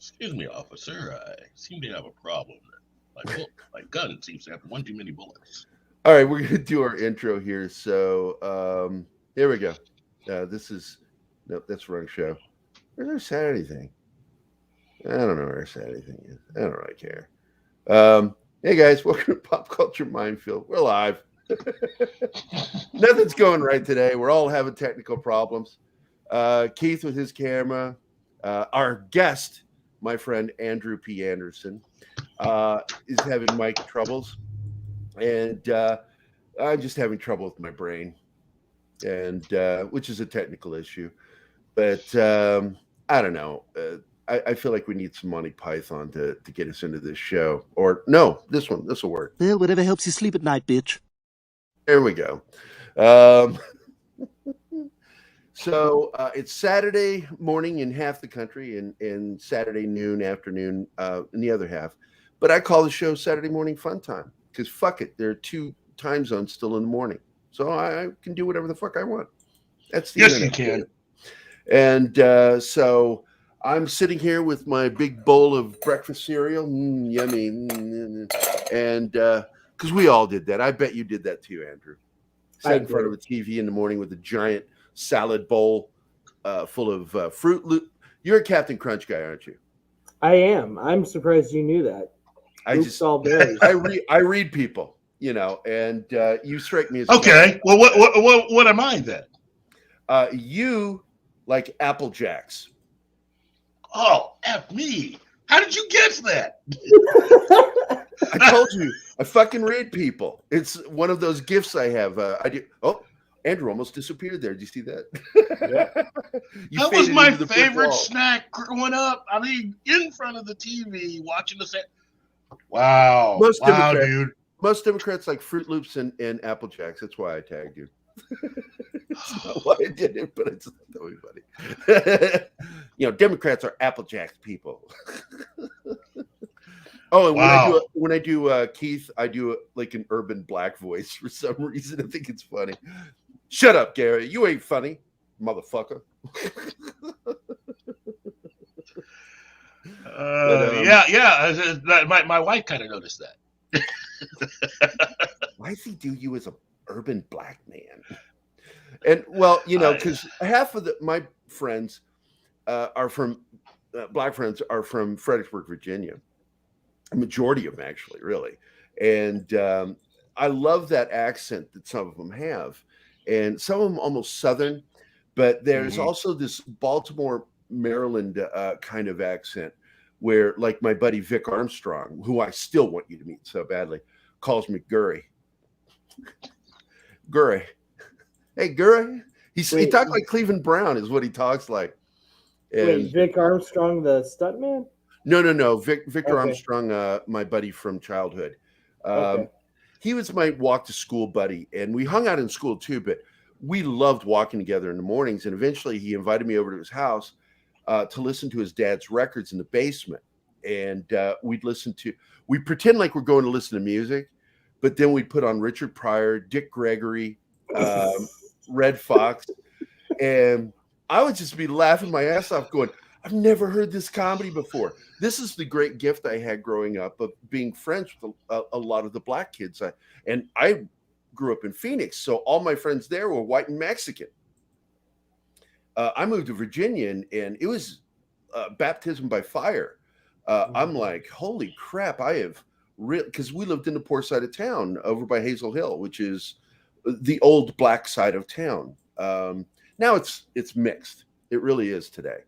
Excuse me, officer. I seem to have a problem. My gun seems to have one too many bullets. All right, we're gonna do our intro here. So here we go. This is nope, that's the wrong show. Where's our Saturday thing? I don't know where our Saturday thing is. I don't really care. Hey guys, welcome to Pop Culture Minefield. We're live. Nothing's going right today. We're all having technical problems. Keith with his camera. Our guest, my friend Andrew P. Anderson, is having mic troubles, and I'm just having trouble with my brain, and which is a technical issue. But I don't know. I feel like we need some Monty Python to get us into this show. Or no, this one. This will work. Well, whatever helps you sleep at night, bitch. There we go. So it's Saturday morning in half the country and Saturday noon, afternoon in the other half. But I call the show Saturday Morning Fun Time because fuck it. There are two time zones still in the morning. So I can do whatever the fuck I want. That's the Yes, internet. you can. And so I'm sitting here with my big bowl of breakfast cereal. Yummy. And because we all did that. I bet you did that too, Andrew. Sat in front of a TV in the morning with a giant salad bowl full of Fruit Loop. You're a Captain Crunch guy, aren't you? I am. I'm surprised you knew that. All berries. I read people, you know, and you strike me as okay. Well, what am I then? You like Apple Jacks. Oh, F me. How did you guess that? I told you, I fucking read people. It's one of those gifts I have. I do. Oh, Andrew almost disappeared there. Did you see that? Yeah. That was my favorite snack growing up. I mean, in front of the TV, watching the set. Wow. Dude. Most Democrats like Fruit Loops and Apple Jacks. That's why I tagged you. That's not why I did it, but it's really funny. You know, Democrats are Apple Jacks people. Oh, and wow. when I do Keith, I do like an urban black voice for some reason. I think it's funny. Shut up, Gary. You ain't funny, motherfucker. My wife kind of noticed that. Why does he do you as a urban black man? And well, you know, because half of my friends are from black friends are from Fredericksburg, Virginia. A majority of them, actually, really. And I love that accent that some of them have, and some of them almost Southern. But there's also this Baltimore, Maryland kind of accent where, like my buddy Vic Armstrong, who I still want you to meet so badly, calls me Gurry. Gurry. Hey, Gurry. He talks like Cleveland Brown is what he talks like. And, wait, Vic Armstrong, the stuntman? No. Victor Armstrong, my buddy from childhood. He was my walk to school buddy, and we hung out in school too, but we loved walking together in the mornings. And eventually he invited me over to his house to listen to his dad's records in the basement. And we'd pretend like we're going to listen to music, but then we'd put on Richard Pryor, Dick Gregory, Red Fox. And I would just be laughing my ass off going, I've never heard this comedy before. This is the great gift I had growing up of being friends with a lot of the black kids. I grew up in Phoenix, so all my friends there were white and Mexican. I moved to Virginia, and it was baptism by fire. I'm like, holy crap, I have because we lived in the poor side of town over by Hazel Hill, which is the old black side of town. Now it's mixed. It really is today.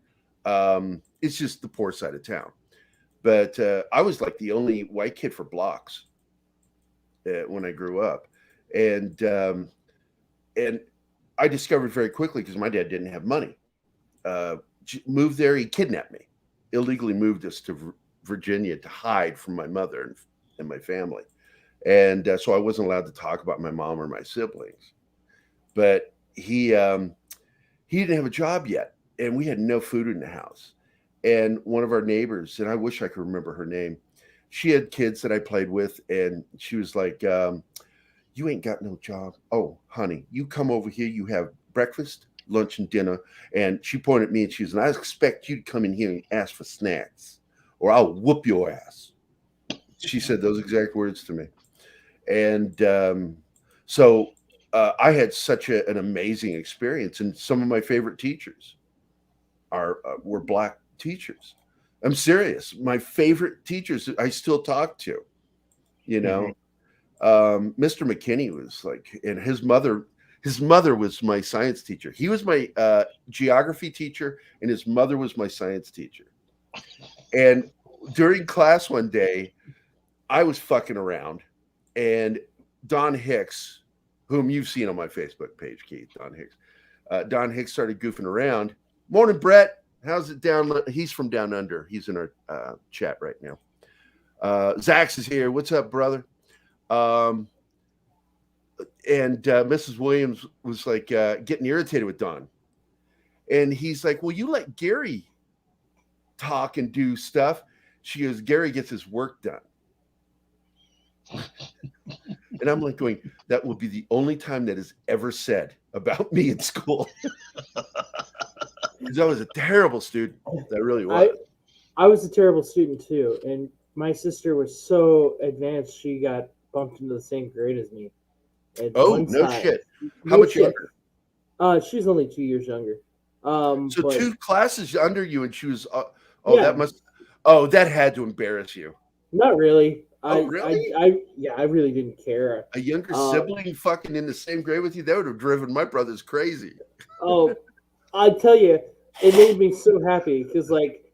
It's just the poor side of town. But I was like the only white kid for blocks when I grew up. And I discovered very quickly, because my dad didn't have money, moved there. He kidnapped me, illegally moved us to Virginia to hide from my mother and my family. And so I wasn't allowed to talk about my mom or my siblings. But he didn't have a job yet, and we had no food in the house. And one of our neighbors, and I wish I could remember her name, she had kids that I played with, and she was like, you ain't got no job. Oh, honey, you come over here, you have breakfast, lunch, and dinner. And she pointed at me and she was, and I expect you to come in here and ask for snacks. or I'll whoop your ass. She said those exact words to me. And so I had such an amazing experience. And some of my favorite teachers were Black teachers. I'm serious. My favorite teachers I still talk to, you know. Mr. McKinney was like, and his mother was my science teacher. He was my geography teacher, and his mother was my science teacher. And during class one day, I was fucking around, and Don Hicks, whom you've seen on my Facebook page, Keith, Don Hicks started goofing around. Morning, Brett. How's it down? He's from down under. He's in our chat right now. Zax is here. What's up, brother? And Mrs. Williams was like getting irritated with Don. And he's like, well, you let Gary talk and do stuff. She goes, Gary gets his work done. And I'm like going, that will be the only time that is ever said about me in school. Because I was a terrible student. That really was. I was a terrible student too. And my sister was so advanced, she got bumped into the same grade as me. Oh, no shit. How much younger? She's only 2 years younger. So 2 classes under you, and she was, yeah. That had to embarrass you. Not really. Really? I really didn't care. A younger sibling fucking in the same grade with you, that would have driven my brothers crazy. Oh, I tell you, it made me so happy because, like,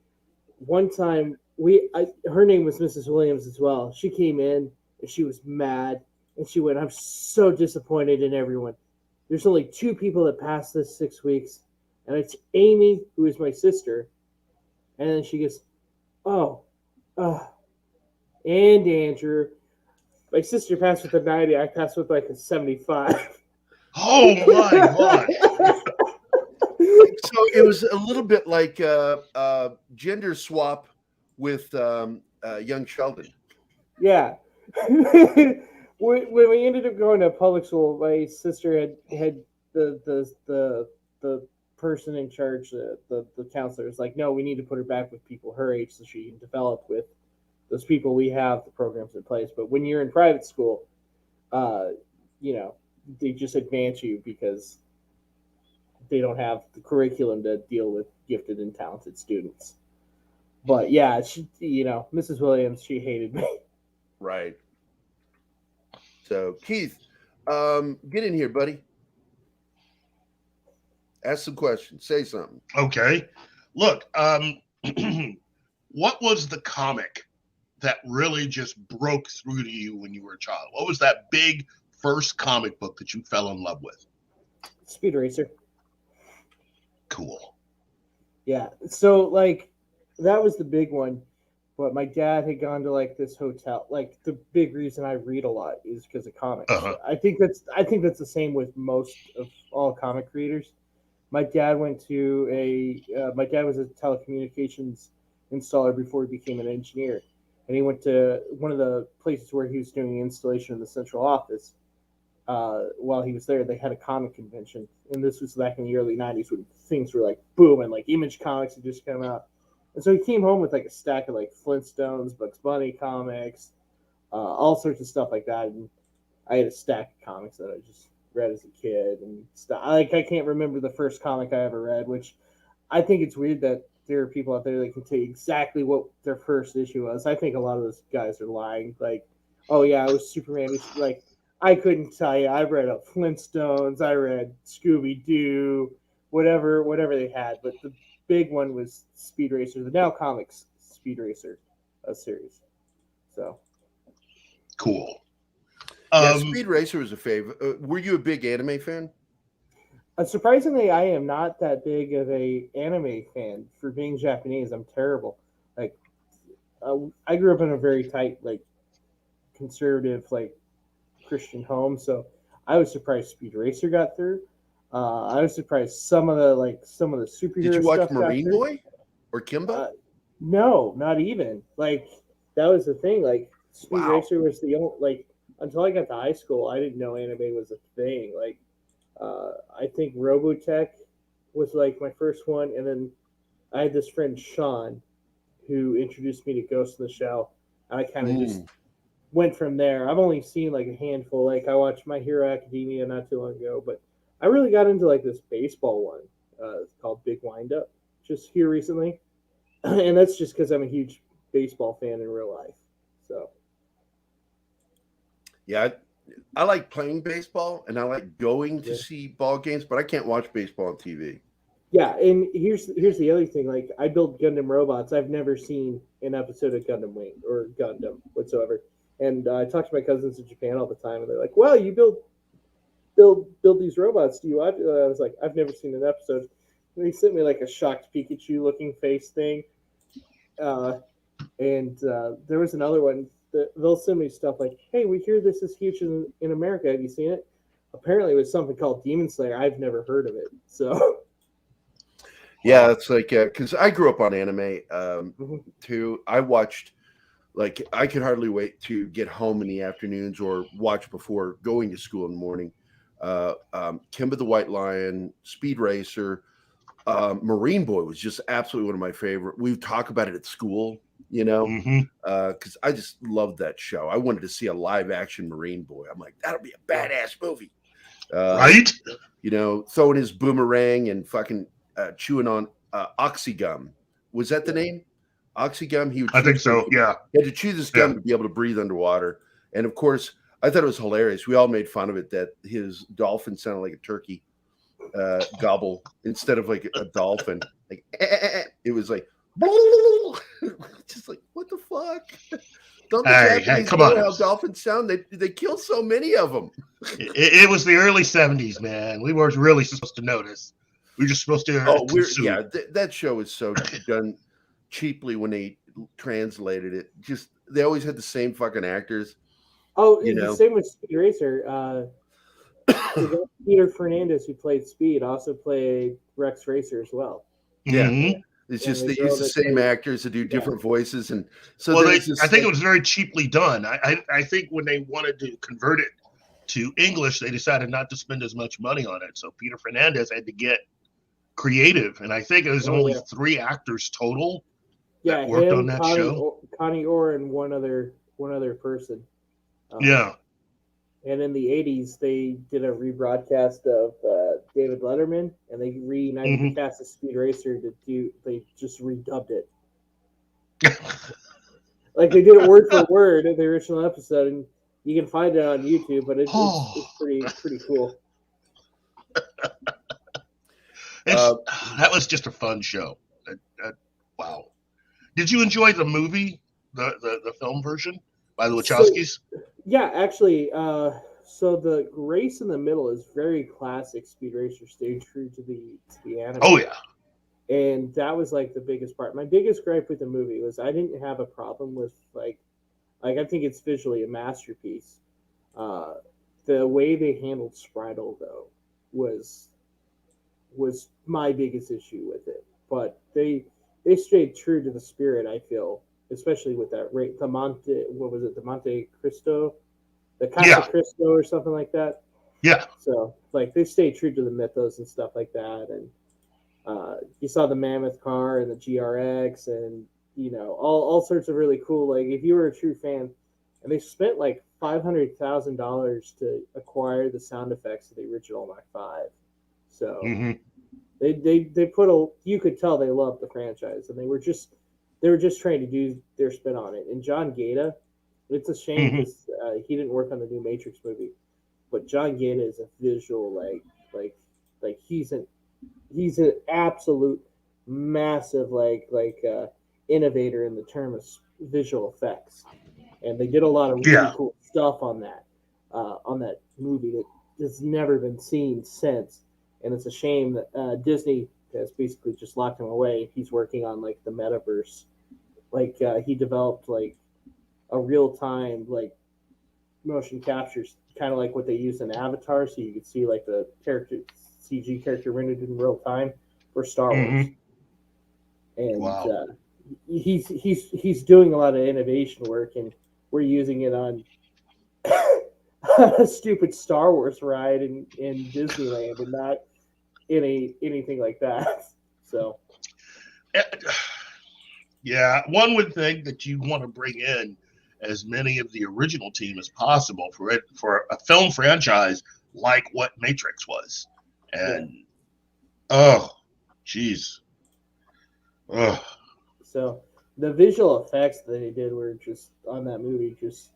one time her name was Mrs. Williams as well. She came in and she was mad, and she went, "I'm so disappointed in everyone. There's only 2 people that passed this 6 weeks, and it's Amy, who is my sister." And then she goes, and Andrew. My sister passed with a 90. I passed with like a 75. Oh my God. So it was a little bit like gender swap with young Sheldon. Yeah. When we ended up going to public school, my sister had the person in charge, the counselor, was like, no, we need to put her back with people her age so she can develop with those people. We have the programs in place. But when you're in private school, they just advance you because they don't have the curriculum to deal with gifted and talented students. But yeah, she, Mrs. Williams, she hated me. Right. So Keith, get in here, buddy. Ask some questions. Say something. Okay. Look, what was the comic that really just broke through to you when you were a child? What was that big first comic book that you fell in love with? Speed Racer. Cool. Yeah. So like that was the big one. But my dad had gone to like this hotel. Like the big reason I read a lot is because of comics. Uh-huh. I think that's the same with most of all comic creators. My dad went to my dad was a telecommunications installer before he became an engineer. And he went to one of the places where he was doing the installation of the central office. While he was there, they had a comic convention. And this was back in the early 90s when things were like boom, and like Image Comics had just come out. And so he came home with like a stack of like Flintstones, Bugs Bunny comics, all sorts of stuff like that. And I had a stack of comics that I just read as a kid and stuff. I can't remember the first comic I ever read, which I think it's weird that there are people out there that can tell you exactly what their first issue was. I think a lot of those guys are lying. Like, oh yeah, it was Superman. Like, I couldn't tell you. I read Flintstones. I read Scooby-Doo, whatever they had. But the big one was Speed Racer, the Now Comics Speed Racer series. So cool. Yeah, Speed Racer was a favorite. Were you a big anime fan? Surprisingly, I am not that big of a anime fan. For being Japanese, I'm terrible. Like, I grew up in a very tight, like, conservative, like, Christian home, so I was surprised Speed Racer got through. I was surprised some of the superhero. Did you watch stuff Marine Boy or Kimbo? No, not even. Like that was the thing. Like Speed Racer was the only like until I got to high school, I didn't know anime was a thing. Like I think Robotech was like my first one, and then I had this friend Sean who introduced me to Ghost in the Shell. I kind of just went from there. I've only seen like a handful. Like I watched My Hero Academia not too long ago, but I really got into like this baseball one. It's called Big Windup, just here recently, and that's just because I'm a huge baseball fan in real life. So, yeah, I like playing baseball and I like going to see ball games, but I can't watch baseball on TV. Yeah, and here's the other thing. Like, I build Gundam robots. I've never seen an episode of Gundam Wing or Gundam whatsoever. And I talk to my cousins in Japan all the time, and they're like, "Wow, you build these robots? Do you watch?" I was like, "I've never seen an episode." And they sent me like a shocked Pikachu looking face thing. And there was another one. They'll send me stuff like, "Hey, we hear this is huge in America. Have you seen it?" Apparently, it was something called Demon Slayer. I've never heard of it. So. Yeah, it's like because I grew up on anime too. I watched I could hardly wait to get home in the afternoons or watch before going to school in the morning. Kimba the White Lion, Speed Racer, Marine Boy was just absolutely one of my favorite. We talk about it at school, because I just loved that show. I wanted to see a live action Marine Boy. I'm like, that'll be a badass movie, right? Throwing his boomerang and fucking. Chewing on oxygum. Was that the name? Oxygum? I think so, yeah. He had to chew this gum to be able to breathe underwater. And of course, I thought it was hilarious. We all made fun of it that his dolphin sounded like a turkey gobble instead of like a dolphin. Like, it was like, just like, what the fuck? Don't the Japanese know how dolphins sound? They kill so many of them. It was the early 70s, man. We weren't really supposed to notice. We were just supposed to. That show is so done cheaply when they translated it. Just they always had the same fucking actors. Oh, it's the same with Speed Racer. Peter Fernandez, who played Speed, also played Rex Racer as well. Yeah, it's just they use the same actors to do different voices, and so I think it was very cheaply done. I think when they wanted to convert it to English, they decided not to spend as much money on it. So Peter Fernandez had to get creative, and I think it was only 3 actors total that worked on that show. Connie Orr and one other person. And in the 80s, they did a rebroadcast of David Letterman, and they reunited the cast of Speed Racer they just redubbed it. Like they did it word for word in the original episode, and you can find it on YouTube, but it's pretty cool. That was just a fun show. Wow. Did you enjoy the movie, the film version by the Wachowskis? Yeah, actually. So the race in the middle is very classic Speed Racer, staying true to the anime. Oh yeah. And that was like the biggest part. My biggest gripe with the movie was I didn't have a problem with like I think it's visually a masterpiece. The way they handled Spritle though was my biggest issue with it. But they stayed true to the spirit, I feel, especially with that rate. The Monte Cristo? The Casa Cristo or something like that. Yeah. So like they stayed true to the mythos and stuff like that. And you saw the Mammoth car and the GRX and all sorts of really cool, like if you were a true fan, and they spent like $500,000 to acquire the sound effects of the original Mach 5. So they put you could tell they loved the franchise, and they were just trying to do their spin on it. And John Gaeta, it's a shame because he didn't work on the new Matrix movie, but John Gaeta is a visual like he's an absolute massive innovator in the term of visual effects, and they did a lot of really cool stuff on that movie that has never been seen since. And it's a shame that Disney has basically just locked him away. He's working on like the metaverse. Like he developed like a real-time like motion captures, kind of like what they use in Avatar, so you could see like the CG character rendered in real time for Star Wars. And he's doing a lot of innovation work, and we're using it on a stupid Star Wars ride in Disneyland, and not anything like that. So Yeah, one would think that you want to bring in as many of the original team as possible for a film franchise like what Matrix was. And oh, jeez. Oh. So the visual effects that they did were just on that movie. Just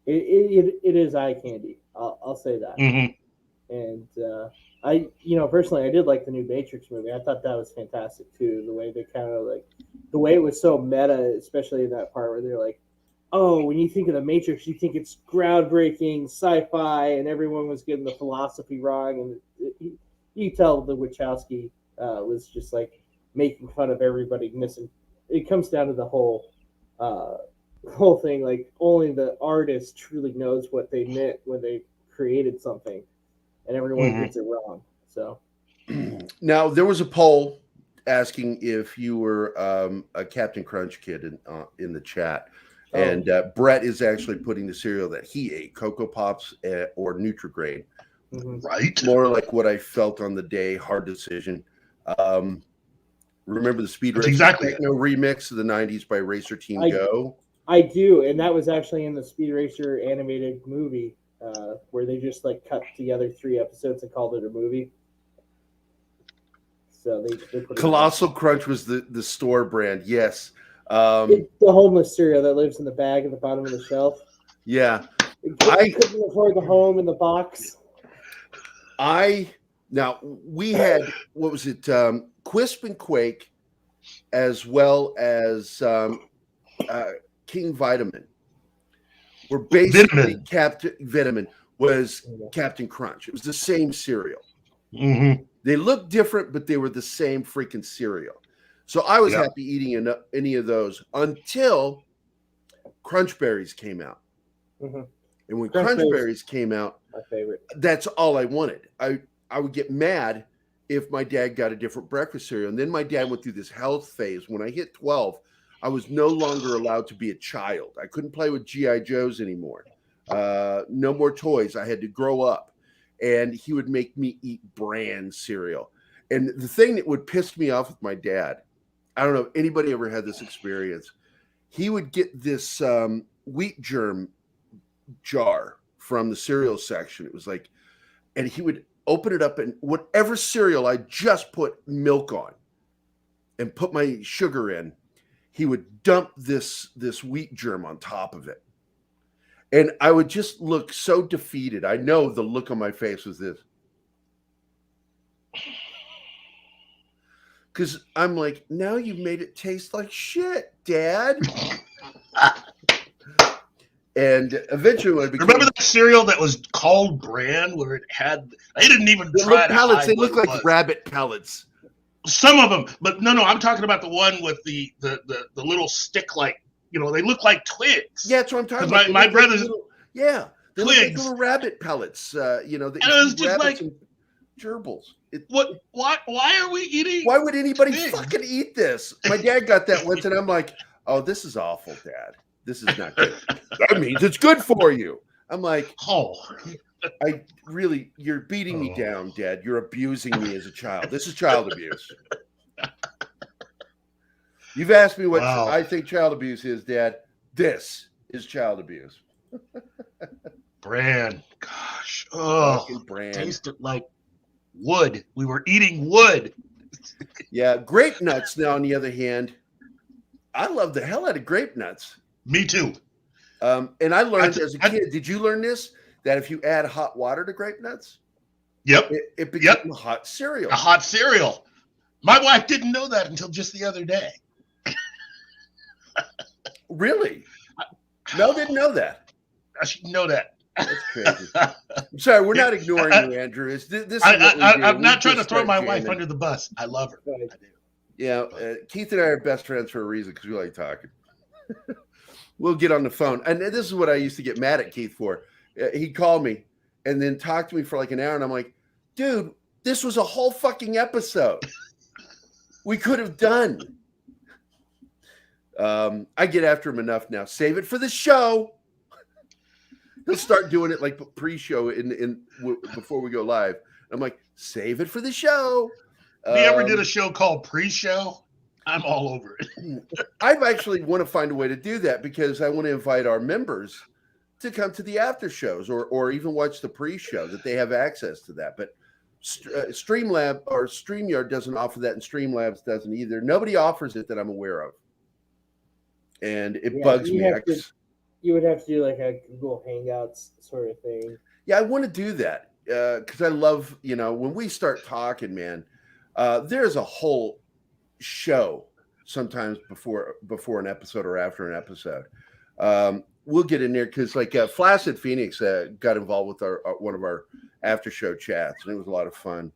it is eye candy. I'll say that. Mm-hmm. And personally, I did like the new Matrix movie. I thought that was fantastic too. The way they kind of the way it was so meta, especially in that part where they're like, "Oh, when you think of the Matrix, you think it's groundbreaking sci-fi," and everyone was getting the philosophy wrong. And you tell the Wachowski was just like making fun of everybody missing. It comes down to the whole thing. Like only the artist truly knows what they meant when they created something, and everyone gets it wrong. So now there was a poll asking if you were a Captain Crunch kid in the chat, and Brett is actually putting the cereal that he ate, Cocoa Pops or Nutri-Grain. Right, more like what I felt on the day. Hard decision. Remember the Speed Racer Techno remix of the 90s by Racer Team Go? I do, and that was actually in the Speed Racer animated movie where they just cut together 3 episodes and called it a movie. So they put Colossal Crunch was the store brand, yes. It's the homeless cereal that lives in the bag at the bottom of the shelf. Yeah. I couldn't afford the home in the box. Now we had, what was it, Quisp and Quake, as well as King Vitamin. Were basically Vitamin was Captain Crunch. It was the same cereal. Mm-hmm. They looked different, but they were the same freaking cereal. So I was happy eating any of those until Crunch Berries came out. Mm-hmm. And when Crunch Berries came out, my favorite. That's all I wanted. I would get mad if my dad got a different breakfast cereal. And then my dad went through this health phase. When I hit 12, I was no longer allowed to be a child. I couldn't play with G.I. Joes anymore. No more toys. I had to grow up. And he would make me eat bran cereal. And the thing that would piss me off with my dad, I don't know if anybody ever had this experience. He would get this wheat germ jar from the cereal section. It was like, and he would open it up, and whatever cereal I just put milk on and put my sugar in, he would dump this wheat germ on top of it. And I would just look so defeated. I know the look on my face was this. Because I'm like, now you've made it taste like shit, Dad. And eventually, when I became, remember that cereal that was called Bran, where it had, they didn't even try to pellets. hide They look like was. rabbit pellets. Some of them, but no, I'm talking about the one with the little stick, like, they look like twigs. Yeah, that's what I'm talking about. My brother's they look like twigs. little rabbit pellets. And it was just like gerbils. What? Why are we eating? Why would anybody twigs? fucking eat this? My dad got that once, and I'm like, "Oh, this is awful, Dad. This is not good. That means it's good for you." I'm like, "Oh, you're beating me down, Dad. You're abusing me as a child. This is child abuse." You've asked me what I think child abuse is, Dad. This is child abuse. Bran. Gosh. Oh, Bran. Tasted like wood. We were eating wood. Yeah. Grape nuts, now, on the other hand, I love the hell out of grape nuts. Me too. And I learned as a kid, did you learn this? That if you add hot water to grape nuts, it becomes a hot cereal. A hot cereal. My wife didn't know that until just the other day. Really? Mel didn't know that. I should know that. That's crazy. I'm sorry, we're not ignoring you, Andrew. I'm not trying to throw my wife under the bus. I love her. I do. Yeah, Keith and I are best friends for a reason, because we like talking. We'll get on the phone. And this is what I used to get mad at Keith for. He'd call me and then talk to me for like an hour, and I'm like, dude, this was a whole fucking episode we could have done. I get after him enough now. Save it for the show. He'll start doing it like pre-show before we go live. I'm like, save it for the show. We ever did a show called Pre-Show? I'm all over it. I actually want to find a way to do that because I want to invite our members to come to the after shows or even watch the pre-show, that they have access to that. But Streamlab or StreamYard doesn't offer that, and Streamlabs doesn't either. Nobody offers it that I'm aware of, and it bugs me. You would have to do like a Google Hangouts sort of thing. Yeah, I want to do that because I love, when we start talking, man. There's a whole show sometimes before an episode or after an episode. We'll get in there because like Flaccid Phoenix got involved with our one of our after show chats, and it was a lot of fun.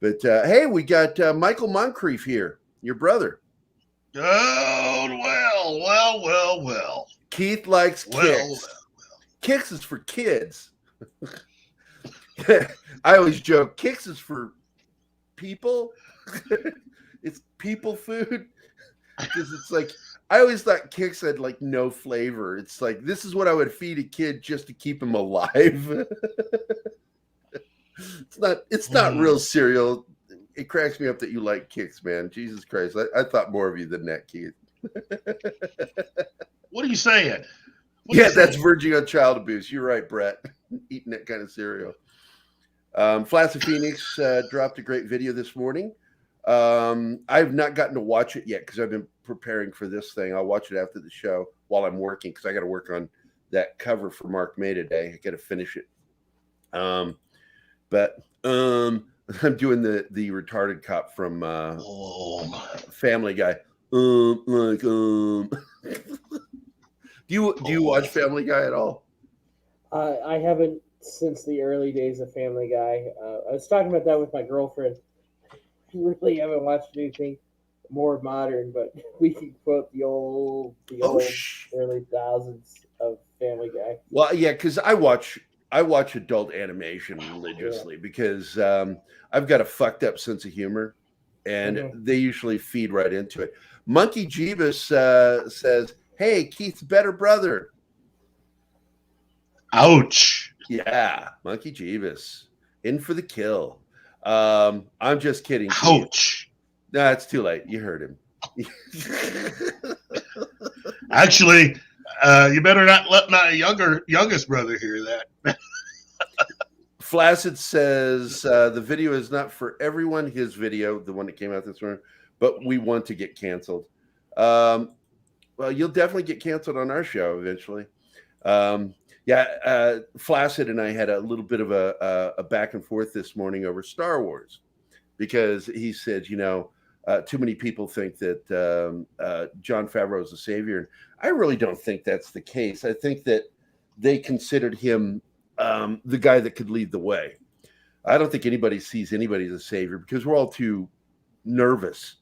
But hey, we got Michael Moncrief here, your brother. Oh, well. Keith likes kicks. Well. Kicks is for kids. I always joke, kicks is for people. It's people food because it's like I always thought kicks had like no flavor. It's like this is what I would feed a kid just to keep him alive. It's not real cereal. It cracks me up that you like kicks, man. Jesus Christ, I thought more of you than that, Keith. What are you saying? That's verging on child abuse. You're right, Brett. Eating that kind of cereal. Flaccid Phoenix dropped a great video this morning. I've not gotten to watch it yet because I've been preparing for this thing. I'll watch it after the show while I'm working because I got to work on that cover for Mark May today. I got to finish it. But I'm doing the retarded cop from Family Guy. Do you watch Family Guy at all? I haven't since the early days of Family Guy. I was talking about that with my girlfriend. I really haven't watched anything more modern, but we can quote the old early thousands of Family Guy. Well, yeah, because I watch adult animation religiously because I've got a fucked up sense of humor, and they usually feed right into it. Monkey Jeebus says, "Hey, Keith's better brother." Ouch. Yeah, Monkey Jeebus in for the kill. I'm just kidding. Ouch. No, it's too late. You heard him. Actually, you better not let my youngest brother hear that. Flaccid says the video is not for everyone. His video, the one that came out this morning, but we want to get canceled. Well, you'll definitely get canceled on our show eventually. Flaccid and I had a little bit of a back and forth this morning over Star Wars because he said, too many people think that Jon Favreau is the savior. I really don't think that's the case. I think that they considered him the guy that could lead the way. I don't think anybody sees anybody as a savior because we're all too nervous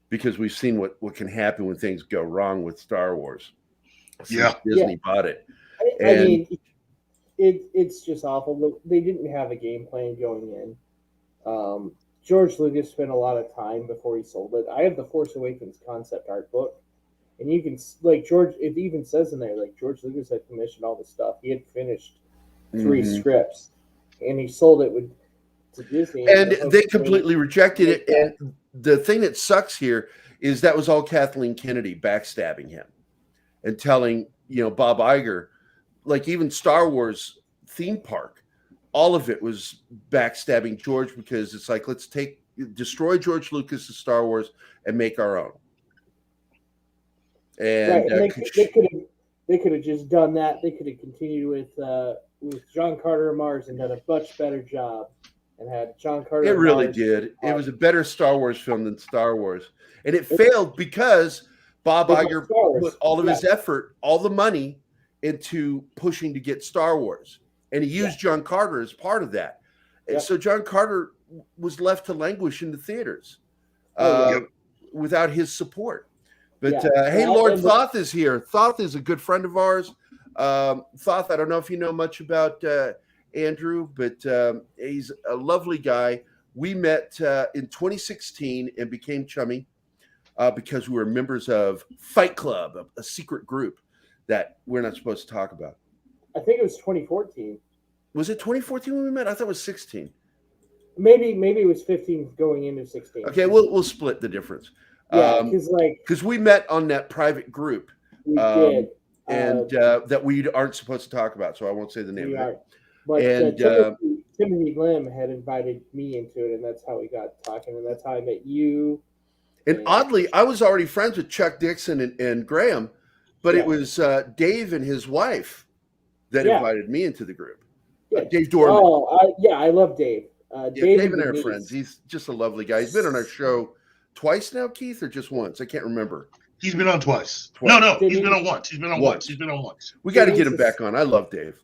because we've seen what can happen when things go wrong with Star Wars. Disney bought it. I mean, it's just awful. They didn't have a game plan going in. George Lucas spent a lot of time before he sold it. I have the Force Awakens concept art book, and you can it even says in there George Lucas had commissioned all the stuff. He had finished 3 scripts, and he sold it to Disney. And they completely rejected it. And the thing that sucks here is that was all Kathleen Kennedy backstabbing him and telling Bob Iger. Like even Star Wars theme park, all of it was backstabbing George because it's like, let's destroy George Lucas's Star Wars and make our own. And they could have just done that. They could have continued with John Carter of Mars and done a much better job and had John Carter. It really did. It was a better Star Wars film than Star Wars, and it failed because Bob Iger put all of his effort, all the money into pushing to get Star Wars. And he used John Carter as part of that. And so John Carter was left to languish in the theaters without his support. But hey, Lord Thoth is here. Thoth is a good friend of ours. Thoth, I don't know if you know much about Andrew, but he's a lovely guy. We met in 2016 and became chummy because we were members of Fight Club, a secret group that we're not supposed to talk about. I think it was 2014. Was it 2014 when we met? I thought it was 16. Maybe it was 15 going into 16. Okay, we'll split the difference. Yeah, because we met on that private group. we did. And that we aren't supposed to talk about, so I won't say the name of it. But And Timothy Lim had invited me into it, and that's how we got talking, and that's how I met you. And oddly, I was already friends with Chuck Dixon and Graham, but it was Dave and his wife that invited me into the group. Dave Dorman. I love Dave. Dave and I are friends. He's just a lovely guy. He's been on our show twice now, Keith, or just once? I can't remember. He's been on twice. No, he's been on once. He's been on once. We got to get him back on. I love Dave.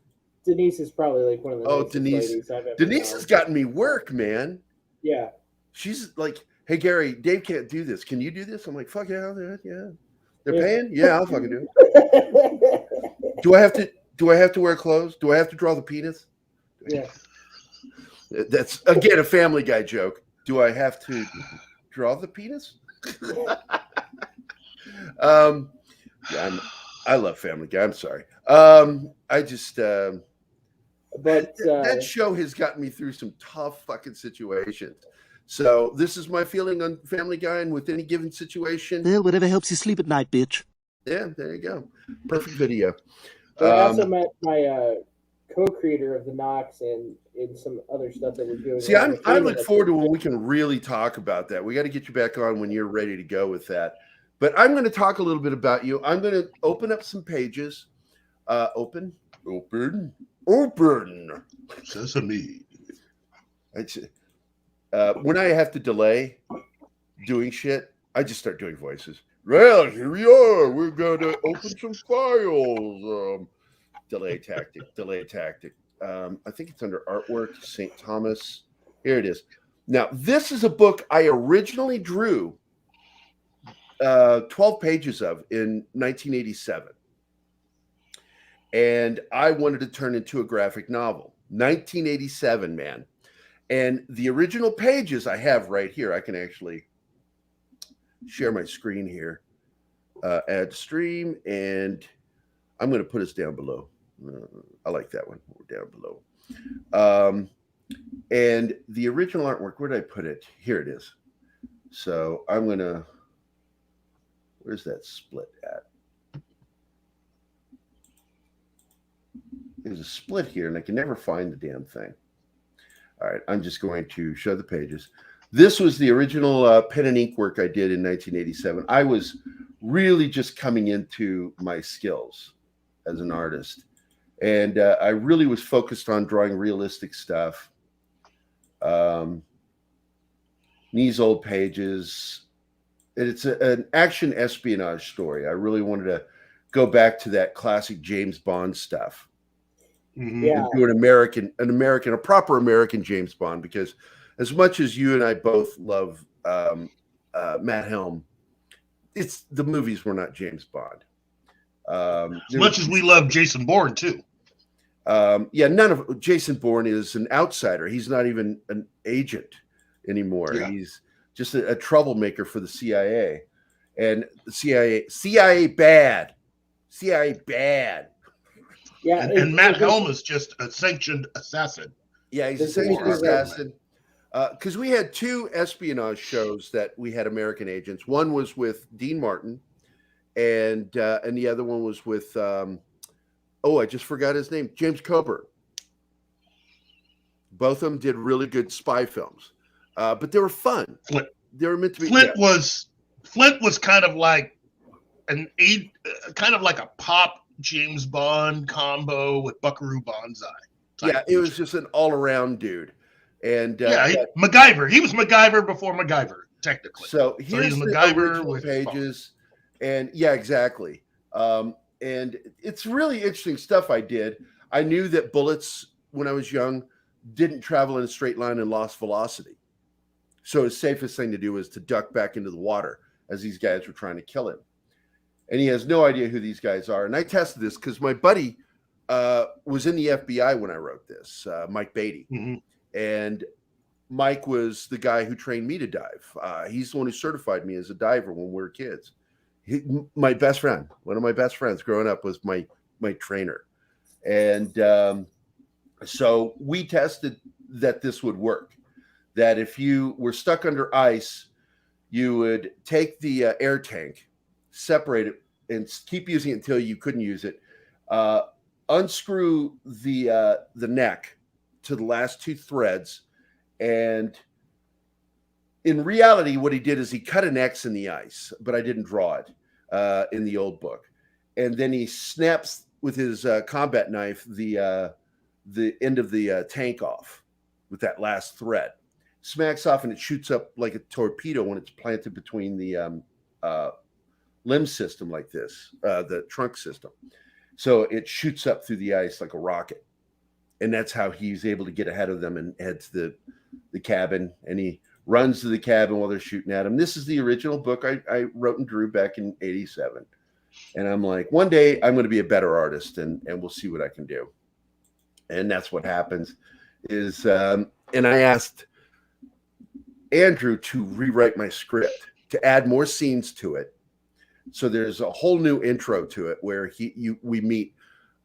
Denise is probably like one of the Denise. I've ever Denise has gotten me work, man. Yeah. She's like, hey Gary, Dave can't do this. Can you do this? I'm like, fuck yeah, I'll do it. Yeah. They're paying? Yeah, I'll fucking do it. Do I have to wear clothes? Do I have to draw the penis? Yeah. That's again a Family Guy joke. Do I have to draw the penis? I love Family Guy. I'm sorry. I just but that show has gotten me through some tough fucking situations. So this is my feeling on Family Guy, and with any given situation, well, whatever helps you sleep at night, bitch. Yeah, there you go. Perfect video. I also met my co-creator of the Knox and in some other stuff that we're doing. See, I look forward to when we can really talk about that. We got to get you back on when you're ready to go with that. But I'm going to talk a little bit about you. I'm going to open up some pages. Open. Sesame. When I have to delay doing shit, I just start doing voices. Well, here we are. We're going to open some files. Delay tactic. I think it's under artwork, St. Thomas. Here it is. Now, this is a book I originally drew 12 pages of in 1987. And I wanted to turn into a graphic novel. 1987, man. And the original pages I have right here. I can actually share my screen here. Add stream. And I'm going to put us down below. I like that one. We're down below. And the original artwork, where did I put it? Here it is. So I'm going to, where's that split at? There's a split here, and I can never find the damn thing. All right, I'm just going to show the pages. This was the original pen and ink work I did in 1987. I was really just coming into my skills as an artist. And I really was focused on drawing realistic stuff. These old pages. And it's an action espionage story. I really wanted to go back to that classic James Bond stuff. Mm-hmm. Yeah. And do a proper American James Bond, because as much as you and I both love Matt Helm, the movies were not James Bond. As much as we love Jason Bourne too. None of Jason Bourne is an outsider. He's not even an agent anymore. Yeah. He's just a troublemaker for the CIA, and the CIA bad. Yeah, and Matt Helm is just a sanctioned assassin. Yeah, he's a sanctioned assassin. Because we had two espionage shows that we had American agents. One was with Dean Martin, and the other one was with I just forgot his name, James Coburn. Both of them did really good spy films, but they were fun. Flint. They were meant to be. Flint was kind of like a pop James Bond combo with Buckaroo Banzai. Yeah, it was just an all-around dude. And MacGyver. He was MacGyver before MacGyver, technically. So here's the MacGyver with pages, and yeah, exactly. And it's really interesting stuff I did. I knew that bullets, when I was young, didn't travel in a straight line and lost velocity. So the safest thing to do was to duck back into the water as these guys were trying to kill him. And he has no idea who these guys are. And I tested this because my buddy was in the FBI when I wrote this, Mike Beatty. Mm-hmm. And Mike was the guy who trained me to dive. He's the one who certified me as a diver when we were kids. My best friend, one of my best friends growing up, was my trainer. And so we tested that this would work, that if you were stuck under ice, you would take the air tank, separate it, and keep using it until you couldn't use it. Unscrew the neck to the last 2 threads, and in reality, what he did is he cut an X in the ice, but I didn't draw it in the old book. And then he snaps with his combat knife the end of the tank off with that last thread. Smacks off, and it shoots up like a torpedo when it's planted between the limb system like this, the trunk system. So it shoots up through the ice like a rocket. And that's how he's able to get ahead of them and head to the cabin. And he runs to the cabin while they're shooting at him. This is the original book I wrote and drew back in 87. And I'm like, one day I'm going to be a better artist, and we'll see what I can do. And that's what happens is, and I asked Andrew to rewrite my script, to add more scenes to it. So there's a whole new intro to it where we meet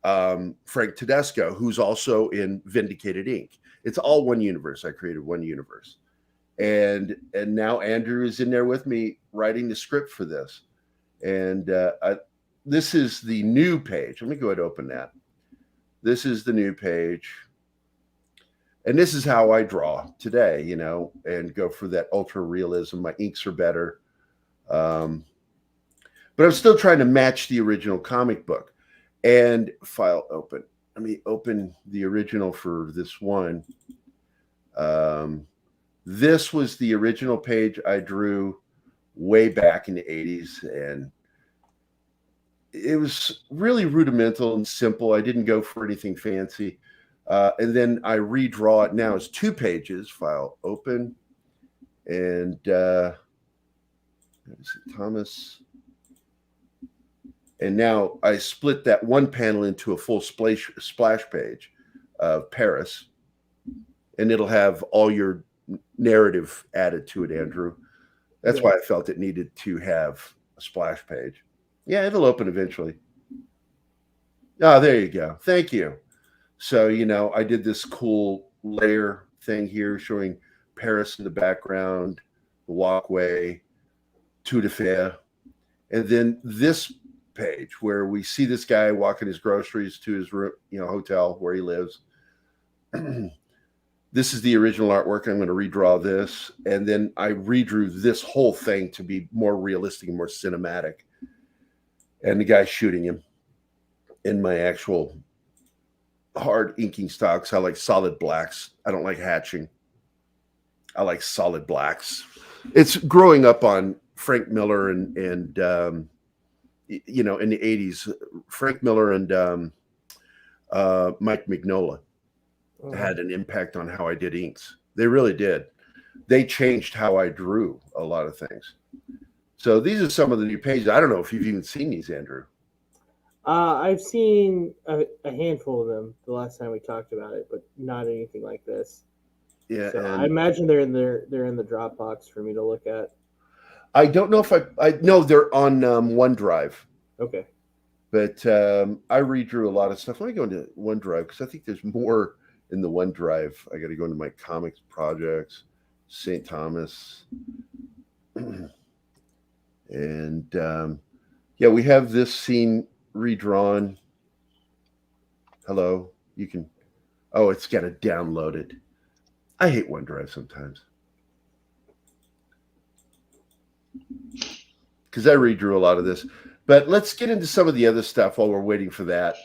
Frank Tedesco, who's also in Vindicated Inc. It's all one universe. I created one universe. And now Andrew is in there with me writing the script for this. And this is the new page. Let me go ahead and open that. This is the new page. And this is how I draw today, you know, and go for that ultra realism. My inks are better. But I'm still trying to match the original comic book. And file open. Let me open the original for this one. This was the original page I drew way back in the 80s. And it was really rudimental and simple. I didn't go for anything fancy. And then I redraw it now as 2 pages. File open. And Thomas. And now I split that one panel into a full splash page of Paris. And it'll have all your narrative added to it, Andrew. That's why I felt it needed to have a splash page. Yeah, it'll open eventually. Oh, there you go. Thank you. So, you know, I did this cool layer thing here showing Paris in the background, the walkway, Tout de Fer. And then this page where we see this guy walking his groceries to his room, you know, hotel where he lives. This is the original artwork. I'm going to redraw this. And then I redrew this whole thing to be more realistic and more cinematic. And the guy shooting him in my actual hard inking stocks. I like solid blacks. I don't like hatching. I like solid blacks. It's growing up on Frank Miller and you know, in the 80s, Frank Miller and Mike Mignola had an impact on how I did inks. They really did. They changed how I drew a lot of things. So these are some of the new pages. I don't know if you've even seen these, Andrew. I've seen a handful of them the last time we talked about it, but not anything like this. Yeah, so I imagine they're in the Dropbox for me to look at. I don't know if I know they're on OneDrive. Okay. But I redrew a lot of stuff. Let me go into OneDrive because I think there's more in the OneDrive. I got to go into my comics projects, St. Thomas. And yeah, we have this scene redrawn. Hello. You can, oh, it's got it downloaded. I hate OneDrive sometimes. Because I redrew a lot of this. But let's get into some of the other stuff while we're waiting for that.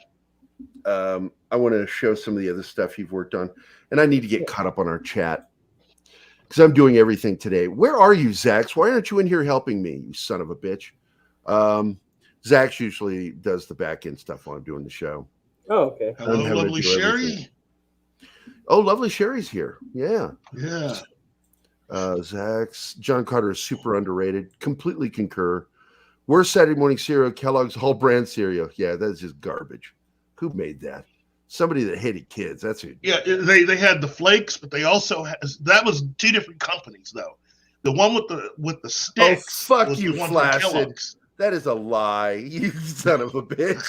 I want to show some of the other stuff you've worked on. And I need to get caught up on our chat. Because I'm doing everything today. Where are you, Zax? Why aren't you in here helping me, you son of a bitch? Zax usually does the back end stuff while I'm doing the show. Oh, okay. Hello, lovely Sherry. Oh, lovely Sherry's here. Yeah. Yeah. Zax, John Carter is super underrated. Completely concur. Worst Saturday morning cereal, Kellogg's whole brand cereal. Yeah, that's just garbage. Who made that? Somebody that hated kids. That's it. Yeah, they had the flakes, but they also that was 2 different companies though. The one with the sticks. Oh, fuck was you, the one from Flaccid. Kellogg's. That is a lie. You son of a bitch.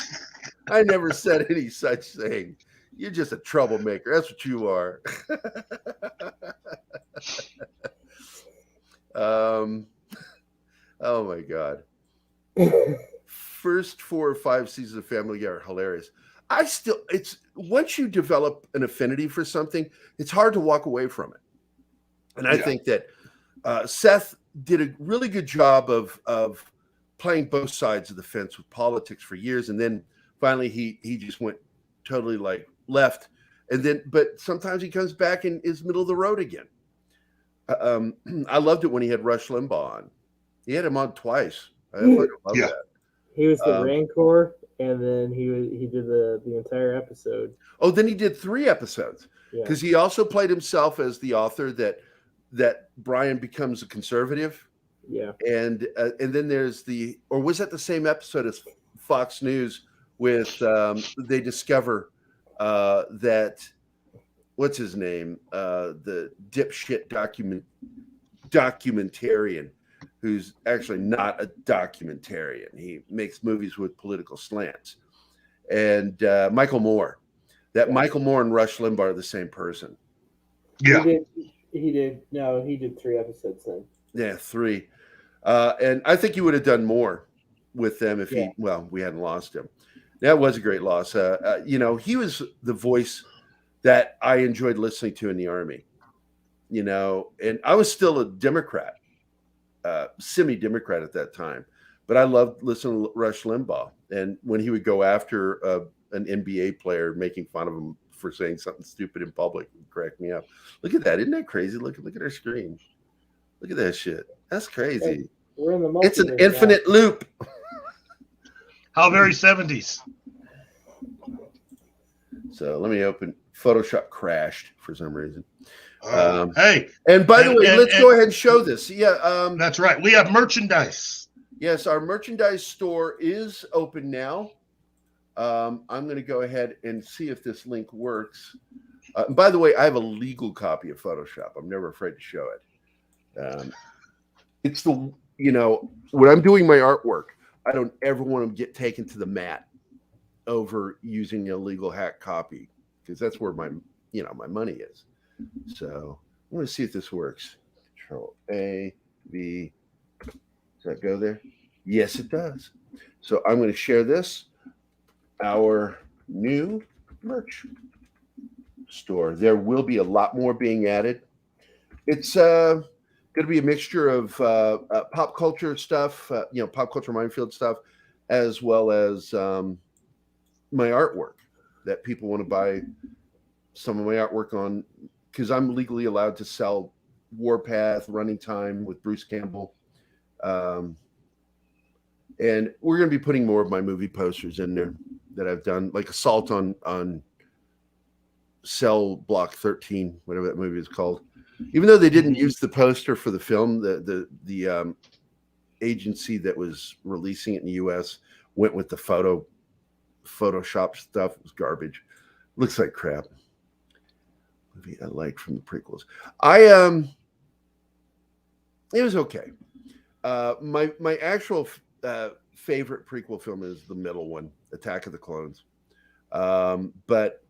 I never said any such thing. You're just a troublemaker. That's what you are. Oh my god. First 4 or 5 seasons of Family Guy are hilarious. It's once you develop an affinity for something, it's hard to walk away from it. And I think that Seth did a really good job of playing both sides of the fence with politics for years, and then finally he just went totally like left, and then but sometimes he comes back and is middle of the road again. I loved it when he had Rush Limbaugh on. He had him on twice. I fucking love that. He was the Rancor, and then he did the entire episode. Oh, then he did 3 episodes because he also played himself as the author that Brian becomes a conservative. Yeah, and then there's or was that the same episode as Fox News with they discover that what's his name, the dipshit documentarian who's actually not a documentarian. He makes movies with political slants. And Michael Moore. Michael Moore and Rush Limbaugh are the same person. Yeah. He did 3 episodes then. Yeah, 3. And I think you would have done more with them if we hadn't lost him. That was a great loss. He was the voice that I enjoyed listening to in the Army. And I was still a Democrat, semi-Democrat at that time, but I loved listening to Rush Limbaugh. And when he would go after an NBA player, making fun of him for saying something stupid in public, it cracked me up. Look at that! Isn't that crazy? Look at our screen. Look at that shit. That's crazy. Hey, we're in the it's an infinite loop. How very 70s. So let me open. Photoshop crashed for some reason. Hey, and by the way, let's go ahead and show this. Yeah, that's right. We have merchandise. Yes, our merchandise store is open now. I'm going to go ahead and see if this link works. By the way, I have a legal copy of Photoshop. I'm never afraid to show it. It's when I'm doing my artwork, I don't ever want to get taken to the mat over using a legal hack copy because that's where my money is. So I'm going to see if this works. Control A, B. Does that go there? Yes, it does. So I'm going to share this. Our new merch store. There will be a lot more being added. It's going to be a mixture of pop culture stuff, pop culture minefield stuff, as well as my artwork that people want to buy some of my artwork on, because I'm legally allowed to sell Warpath, Running Time with Bruce Campbell. And we're going to be putting more of my movie posters in there that I've done, like Assault on Cell Block 13, whatever that movie is called. Even though they didn't use the poster for the film, the agency that was releasing it in the U.S. went with the Photoshop stuff. It was garbage. Looks like crap. Movie I liked from the prequels. It was okay. My actual favorite prequel film is the middle one, Attack of the Clones. But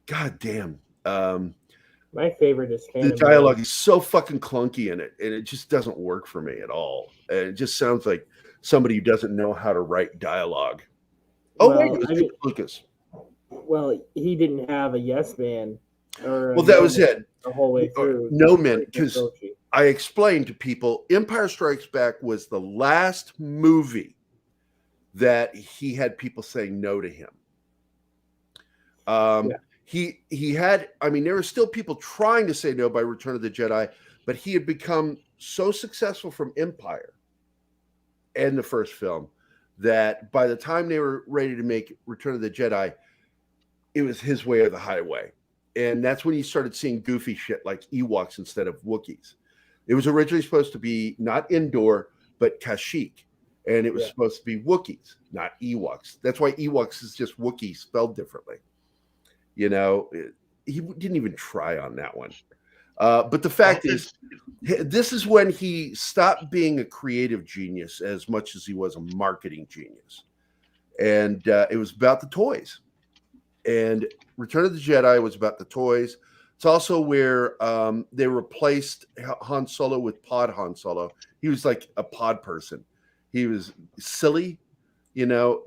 goddamn, my favorite is the dialogue is so fucking clunky in it, and it just doesn't work for me at all. And it just sounds like somebody who doesn't know how to write dialogue. Lucas. Well, he didn't have a yes man. That was it. The whole way through. No man, because I explained to people, Empire Strikes Back was the last movie that he had people saying no to him. He had, there were still people trying to say no by Return of the Jedi, but he had become so successful from Empire and the first film that by the time they were ready to make Return of the Jedi, it was his way or the highway. And that's when you started seeing goofy shit like Ewoks instead of Wookiees. It was originally supposed to be not Endor, but Kashyyyk. And it was supposed to be Wookiees, not Ewoks. That's why Ewoks is just Wookiee spelled differently. He didn't even try on that one. But the fact is, this is when he stopped being a creative genius as much as he was a marketing genius. And it was about the toys. And Return of the Jedi was about the toys. It's also where they replaced Han Solo with Pod Han Solo. He was like a pod person. He was silly. The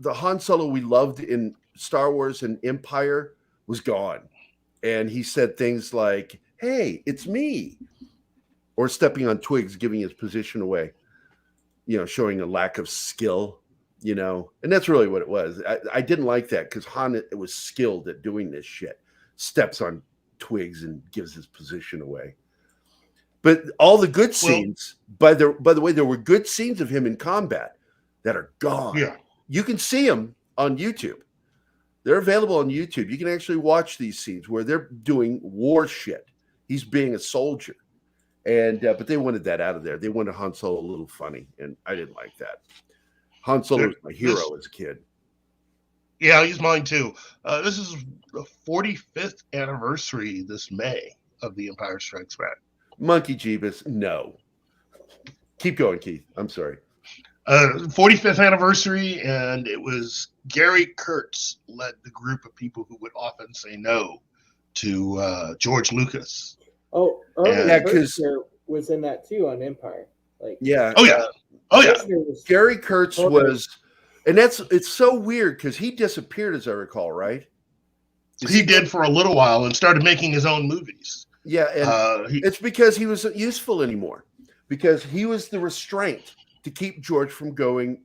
Han Solo we loved in Star Wars and Empire was gone. And he said things like, "Hey, it's me," or stepping on twigs, giving his position away, showing a lack of skill, and that's really what it was. I didn't like that because Han was skilled at doing this shit, steps on twigs and gives his position away. But all the good scenes, by the way, there were good scenes of him in combat that are gone. Yeah. You can see them on YouTube. They're available on YouTube. You can actually watch these scenes where they're doing war shit. He's being a soldier. And but they wanted that out of there. They wanted Han Solo a little funny, and I didn't like that. Han Solo was my hero as a kid. Yeah, he's mine too. This is the 45th anniversary this May of The Empire Strikes Back. Monkey Jeebus, no. Keep going, Keith. I'm sorry. 45th anniversary, and it was Gary Kurtz led the group of people who would often say no to George Lucas. Oh, Yeah, 'cause- was in that too on Empire. Like, Yeah. Oh yeah. Oh yeah. Gary Kurtz was, and it's so weird because he disappeared, as I recall, right? He did for a little while and started making his own movies. Yeah, and it's because he wasn't useful anymore, because he was the restraint to keep George from going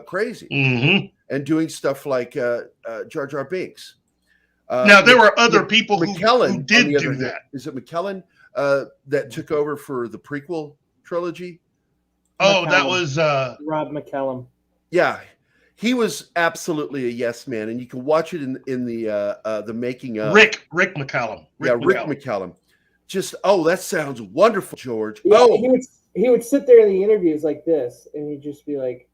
crazy and doing stuff like Jar Jar Binks. Now there were other people who did do hand, that. Is it McKellen that took over for the prequel trilogy? Oh, McCallum. that was Rob McCallum. Yeah, he was absolutely a yes man, and you can watch it in the making of Rick McCallum. Rick McCallum. Just that sounds wonderful, George. Yeah, he would sit there in the interviews like this, and he'd just be like,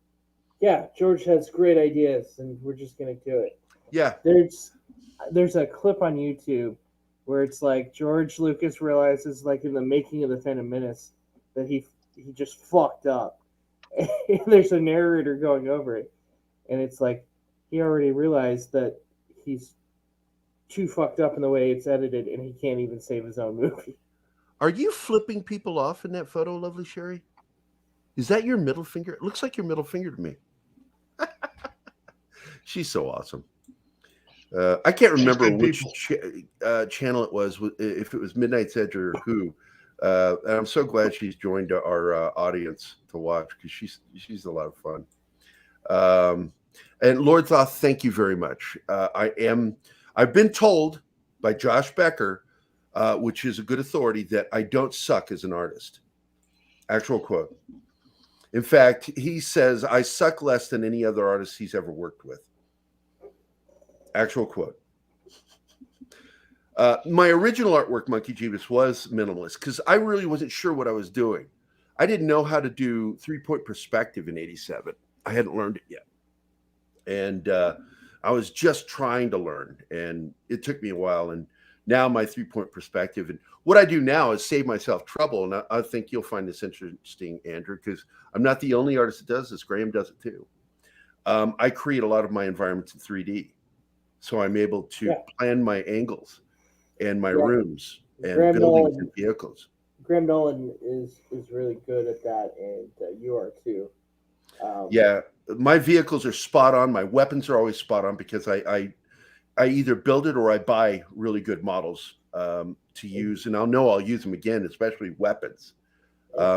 "Yeah, George has great ideas, and we're just gonna do it." Yeah, there's a clip on YouTube where it's like George Lucas realizes, like in the making of the Phantom Menace, that he just fucked up. And there's a narrator going over it, and it's like he already realized that he's too fucked up in the way it's edited, and he can't even save his own movie. Are you flipping people off in that photo, lovely Sherry? Is that your middle finger? It looks like your middle finger to me. She's so awesome. I can't remember which channel it was, if it was Midnight's Edge or who. And I'm so glad she's joined our audience to watch, because she's a lot of fun. And Lord Thoth, thank you very much. I've been told by Josh Becker, which is a good authority, that I don't suck as an artist. Actual quote. In fact, he says I suck less than any other artist he's ever worked with. Actual quote. My original artwork, Monkey Jeebus, was minimalist because I really wasn't sure what I was doing. I didn't know how to do 3-point perspective in '87. I hadn't learned it yet. And I was just trying to learn, and it took me a while. And now my 3-point perspective, and what I do now is save myself trouble. And I think you'll find this interesting, Andrew, because I'm not the only artist that does this. Graham does it too. I create a lot of my environments in 3D. So I'm able to plan my angles and my rooms and buildings and vehicles. Graham Nolan is really good at that, and you are too. My vehicles are spot on. My weapons are always spot on because I either build it or I buy really good models to use, and I'll use them again, especially weapons.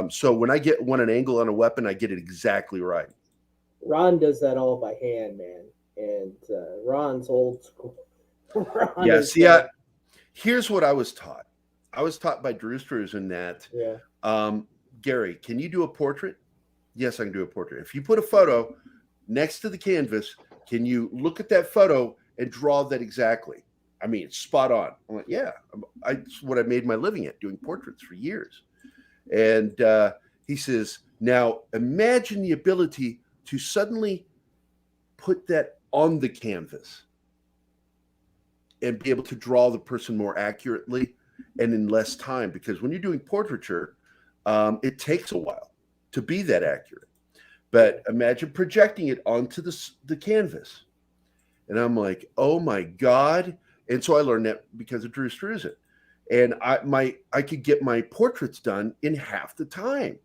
So when I want an angle on a weapon, I get it exactly right. Ron does that all by hand, man, and Ron's old school. Here's what I was taught. I was taught by Drew Struzan that, Gary, can you do a portrait? Yes, I can do a portrait. If you put a photo next to the canvas, can you look at that photo and draw that exactly? I mean, it's spot on. I'm like, yeah, it's what I made my living at, doing portraits for years. And he says, now imagine the ability to suddenly put that on the canvas and be able to draw the person more accurately and in less time. Because when you're doing portraiture, it takes a while to be that accurate. But imagine projecting it onto the canvas. And I'm like, oh my God. And so I learned that because of Drew Struzan. and I could get my portraits done in half the time.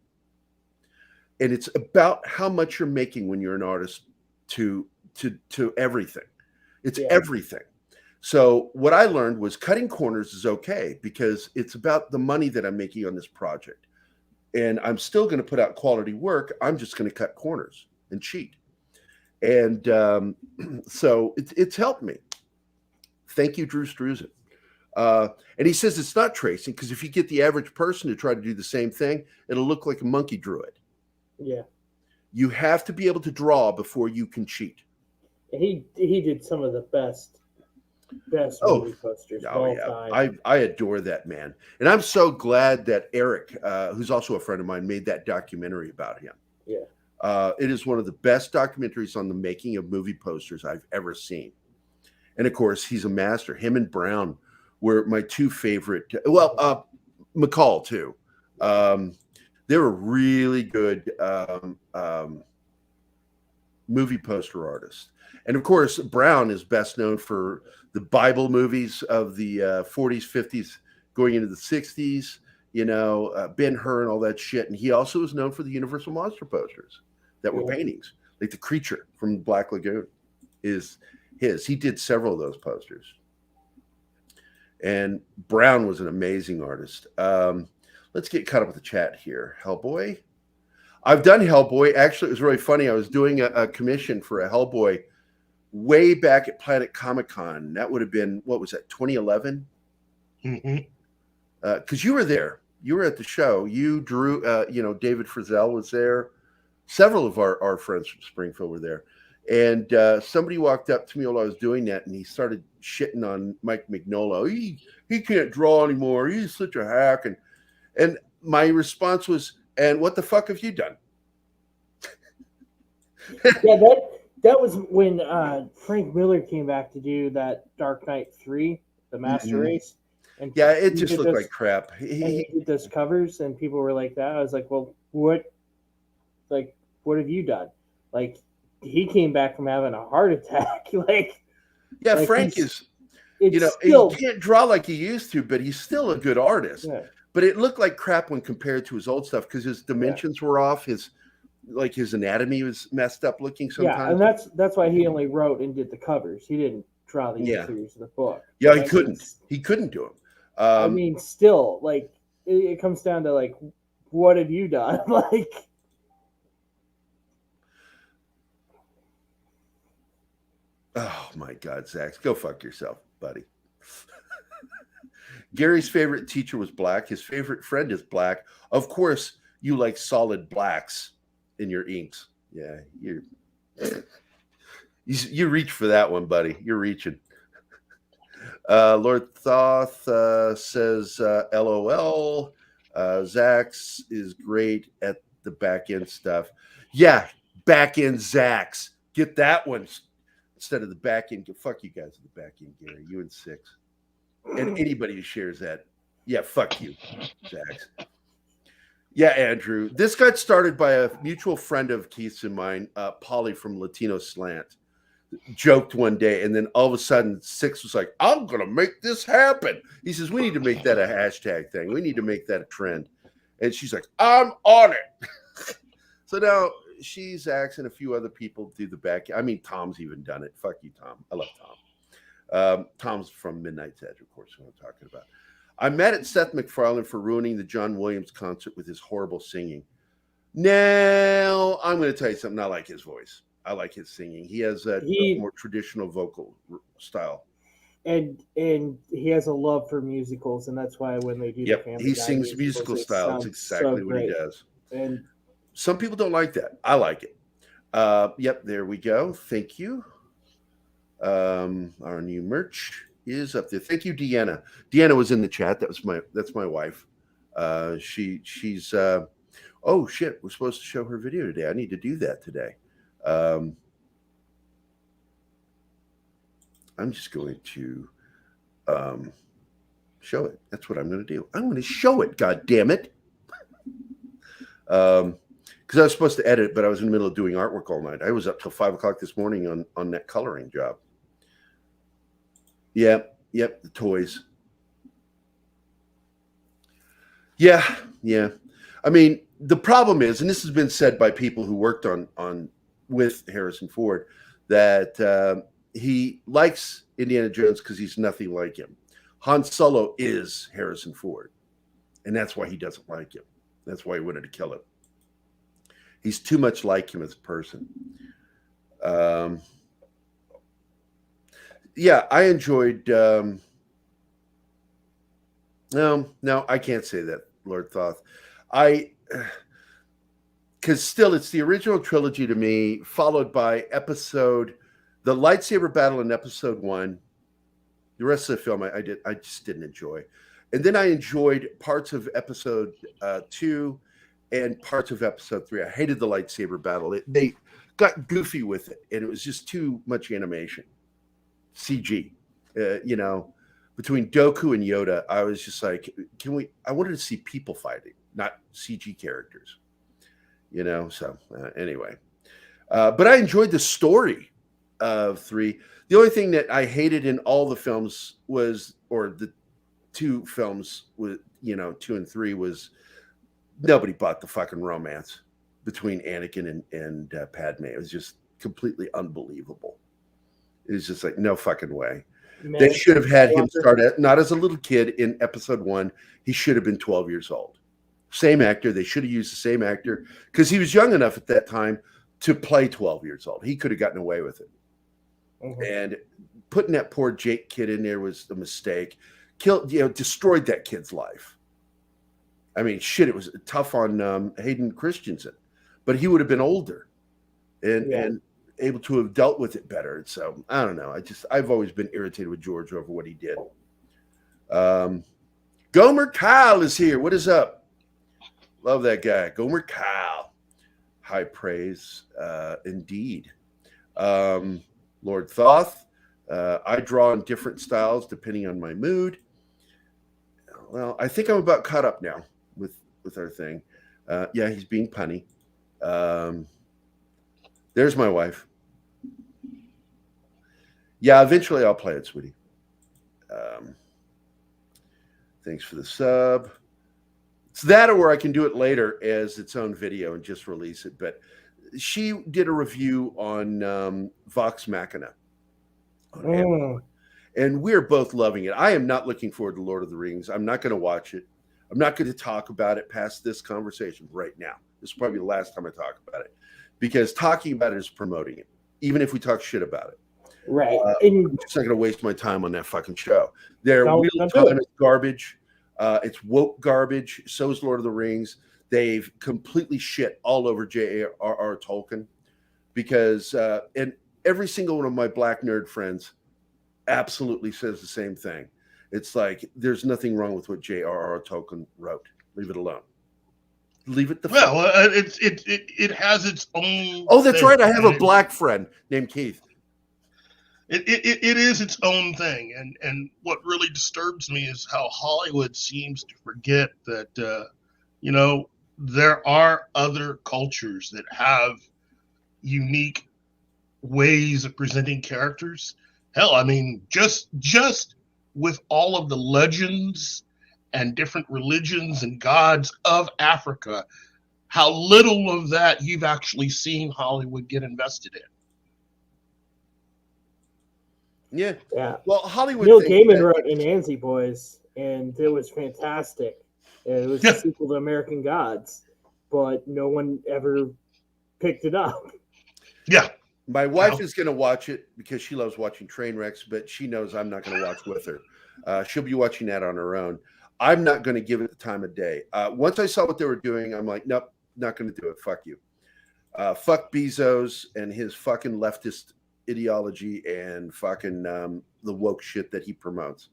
And it's about how much you're making when you're an artist to everything. It's everything. So what I learned was cutting corners is okay because it's about the money that I'm making on this project. And I'm still going to put out quality work. I'm just going to cut corners and cheat. And so it's helped me. Thank you, Drew Struzan. And he says it's not tracing because if you get the average person to try to do the same thing, it'll look like a monkey drew it. Yeah. You have to be able to draw before you can cheat. He did some of the best movie posters of all time. I adore that man. And I'm so glad that Eric, who's also a friend of mine, made that documentary about him. Yeah. It is one of the best documentaries on the making of movie posters I've ever seen. And of course, he's a master. Him and Brown were my two favorite. Well, McCall too. They were really good movie poster artists. And of course, Brown is best known for the Bible movies of the 40s, 50s, going into the 60s, Ben-Hur and all that shit. And he also is known for the Universal Monster posters that were paintings, like the creature from Black Lagoon is his. He did several of those posters. And Brown was an amazing artist. Let's get caught up with the chat here. Hellboy. I've done Hellboy. Actually, it was really funny. I was doing a commission for a Hellboy way back at Planet Comic-Con. That would have been, what was that, 2011? Because you were there. You were at the show. You drew, David Frizzell was there. Several of our friends from Springfield were there. And somebody walked up to me while I was doing that, and he started shitting on Mike Mignola. He can't draw anymore. He's such a hack. And my response was, and what the fuck have you done? Yeah, that was when Frank Miller came back to do that Dark Knight 3, the Master Race. And yeah, it just looked like crap. He did those covers, and people were like that. I was like, well, what have you done? Like, he came back from having a heart attack. Frank is, he can't draw like he used to, but he's still a good artist. Yeah. But it looked like crap when compared to his old stuff because his dimensions were off. His anatomy was messed up looking sometimes. Yeah, and that's why he only wrote and did the covers. He didn't draw the interiors of the book. Yeah, he couldn't. He couldn't do them. I mean, still, it comes down to what have you done? Oh my God, Zach, go fuck yourself, buddy. Gary's favorite teacher was black. His favorite friend is black. Of course, you like solid blacks in your inks. Yeah, you reach for that one, buddy. You're reaching. Lord Thoth says, LOL. Zax is great at the back end stuff. Yeah, back end Zax. Get that one instead of the back end. Fuck you guys at the back end, Gary. You and Six. And anybody who shares that, yeah, fuck you, Zax. Yeah, Andrew. This got started by a mutual friend of Keith's and mine, Polly from Latino Slant. Joked one day, and then all of a sudden, Six was like, I'm going to make this happen. He says, we need to make that a hashtag thing. We need to make that a trend. And she's like, I'm on it. So now she, Zax, and a few other people do the back. I mean, Tom's even done it. Fuck you, Tom. I love Tom. Tom's from Midnight's Edge, of course, what I'm talking about. I'm mad at Seth MacFarlane for ruining the John Williams concert with his horrible singing. Now, I'm going to tell you something. I like his voice. I like his singing. He has a more traditional vocal style. And he has a love for musicals, and that's why when they do the Family he Guy sings musical style. It's exactly what he does. And some people don't like that. I like it. Yep, there we go. Thank you. Our new merch is up there. Thank you, Deanna. Deanna was in the chat. That's my wife. She's oh shit, we're supposed to show her video today. I need to do that today. I'm just going to show it. That's what I'm going to do. I'm going to show it. God damn it. Because I was supposed to edit, but I was in the middle of doing artwork all night. I was up till 5 o'clock this morning on that coloring job. Yep, the toys. Yeah, yeah. I mean, the problem is, and this has been said by people who worked on with Harrison Ford, that he likes Indiana Jones because he's nothing like him. Han Solo is Harrison Ford, and that's why he doesn't like him. That's why he wanted to kill him. He's too much like him as a person. Yeah, I enjoyed. No, I can't say that, Lord Thoth. Because still, it's the original trilogy to me, followed by the lightsaber battle in episode 1. The rest of the film, I just didn't enjoy, and then I enjoyed parts of episode 2 and parts of episode 3. I hated the lightsaber battle. They got goofy with it, and it was just too much animation, CG. Between Dooku and Yoda, I was just like, I wanted to see people fighting, not CG characters, So anyway, but I enjoyed the story of 3. The only thing that I hated in all the films or the 2 films with, 2 and 3 was nobody bought the fucking romance between Anakin and Padme. It was just completely unbelievable. It was just like, no fucking way. Man, they should have had him start not as a little kid in episode 1. He should have been 12 years old. Same actor. They should have used the same actor because he was young enough at that time to play 12 years old. He could have gotten away with it. Mm-hmm. And putting that poor Jake kid in there was a mistake. Destroyed that kid's life. I mean, shit, it was tough on Hayden Christensen, but he would have been older and able to have dealt with it better. So I don't know. I've always been irritated with George over what he did. Gomer Kyle is here. What is up? Love that guy. Gomer Kyle. High praise indeed. Lord Thoth. I draw in different styles depending on my mood. Well, I think I'm about caught up now with our thing. Yeah, he's being punny. There's my wife. Yeah, eventually I'll play it, sweetie. Thanks for the sub. It's that or I can do it later as its own video and just release it. But she did a review on Vox Machina. And we're both loving it. I am not looking forward to Lord of the Rings. I'm not going to watch it. I'm not going to talk about it past this conversation right now. This is probably the last time I talk about it. Because talking about it is promoting it, even if we talk shit about it. Right. I'm just not going to waste my time on that fucking show. They're real time garbage. It's woke garbage. So is Lord of the Rings. They've completely shit all over J.R.R. Tolkien because, and every single one of my black nerd friends absolutely says the same thing. It's like, there's nothing wrong with what J.R.R. Tolkien wrote. Leave it alone. Leave it the it has its own. Oh, that's right. I have a black friend named Keith. It is its own thing, and what really disturbs me is how Hollywood seems to forget that there are other cultures that have unique ways of presenting characters. Hell, I mean, just with all of the legends and different religions and gods of Africa, how little of that you've actually seen Hollywood get invested in. Yeah. Well, Hollywood. Neil Gaiman wrote Anansi Boys, and it was fantastic. It was a sequel to American Gods, but no one ever picked it up. Yeah. My wife is going to watch it because she loves watching train wrecks, but she knows I'm not going to watch with her. She'll be watching that on her own. I'm not going to give it the time of day. Once I saw what they were doing, I'm like, nope, not going to do it. Fuck you. Fuck Bezos and his fucking leftist ideology and fucking the woke shit that he promotes.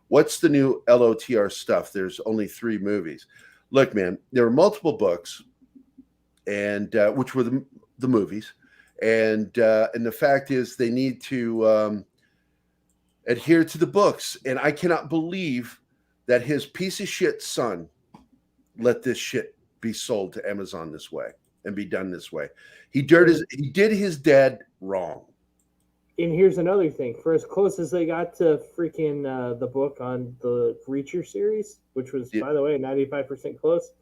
What's the new LOTR stuff? There's only 3 movies. Look, man, there are multiple books, and which were the movies, and the fact is they need to adhere to the books. And I cannot believe that his piece of shit son let this shit be sold to Amazon this way and be done this way. He did his dad wrong. here's another thing. For as close as they got to freaking the book on the Reacher series, which was, by the way, 95% close,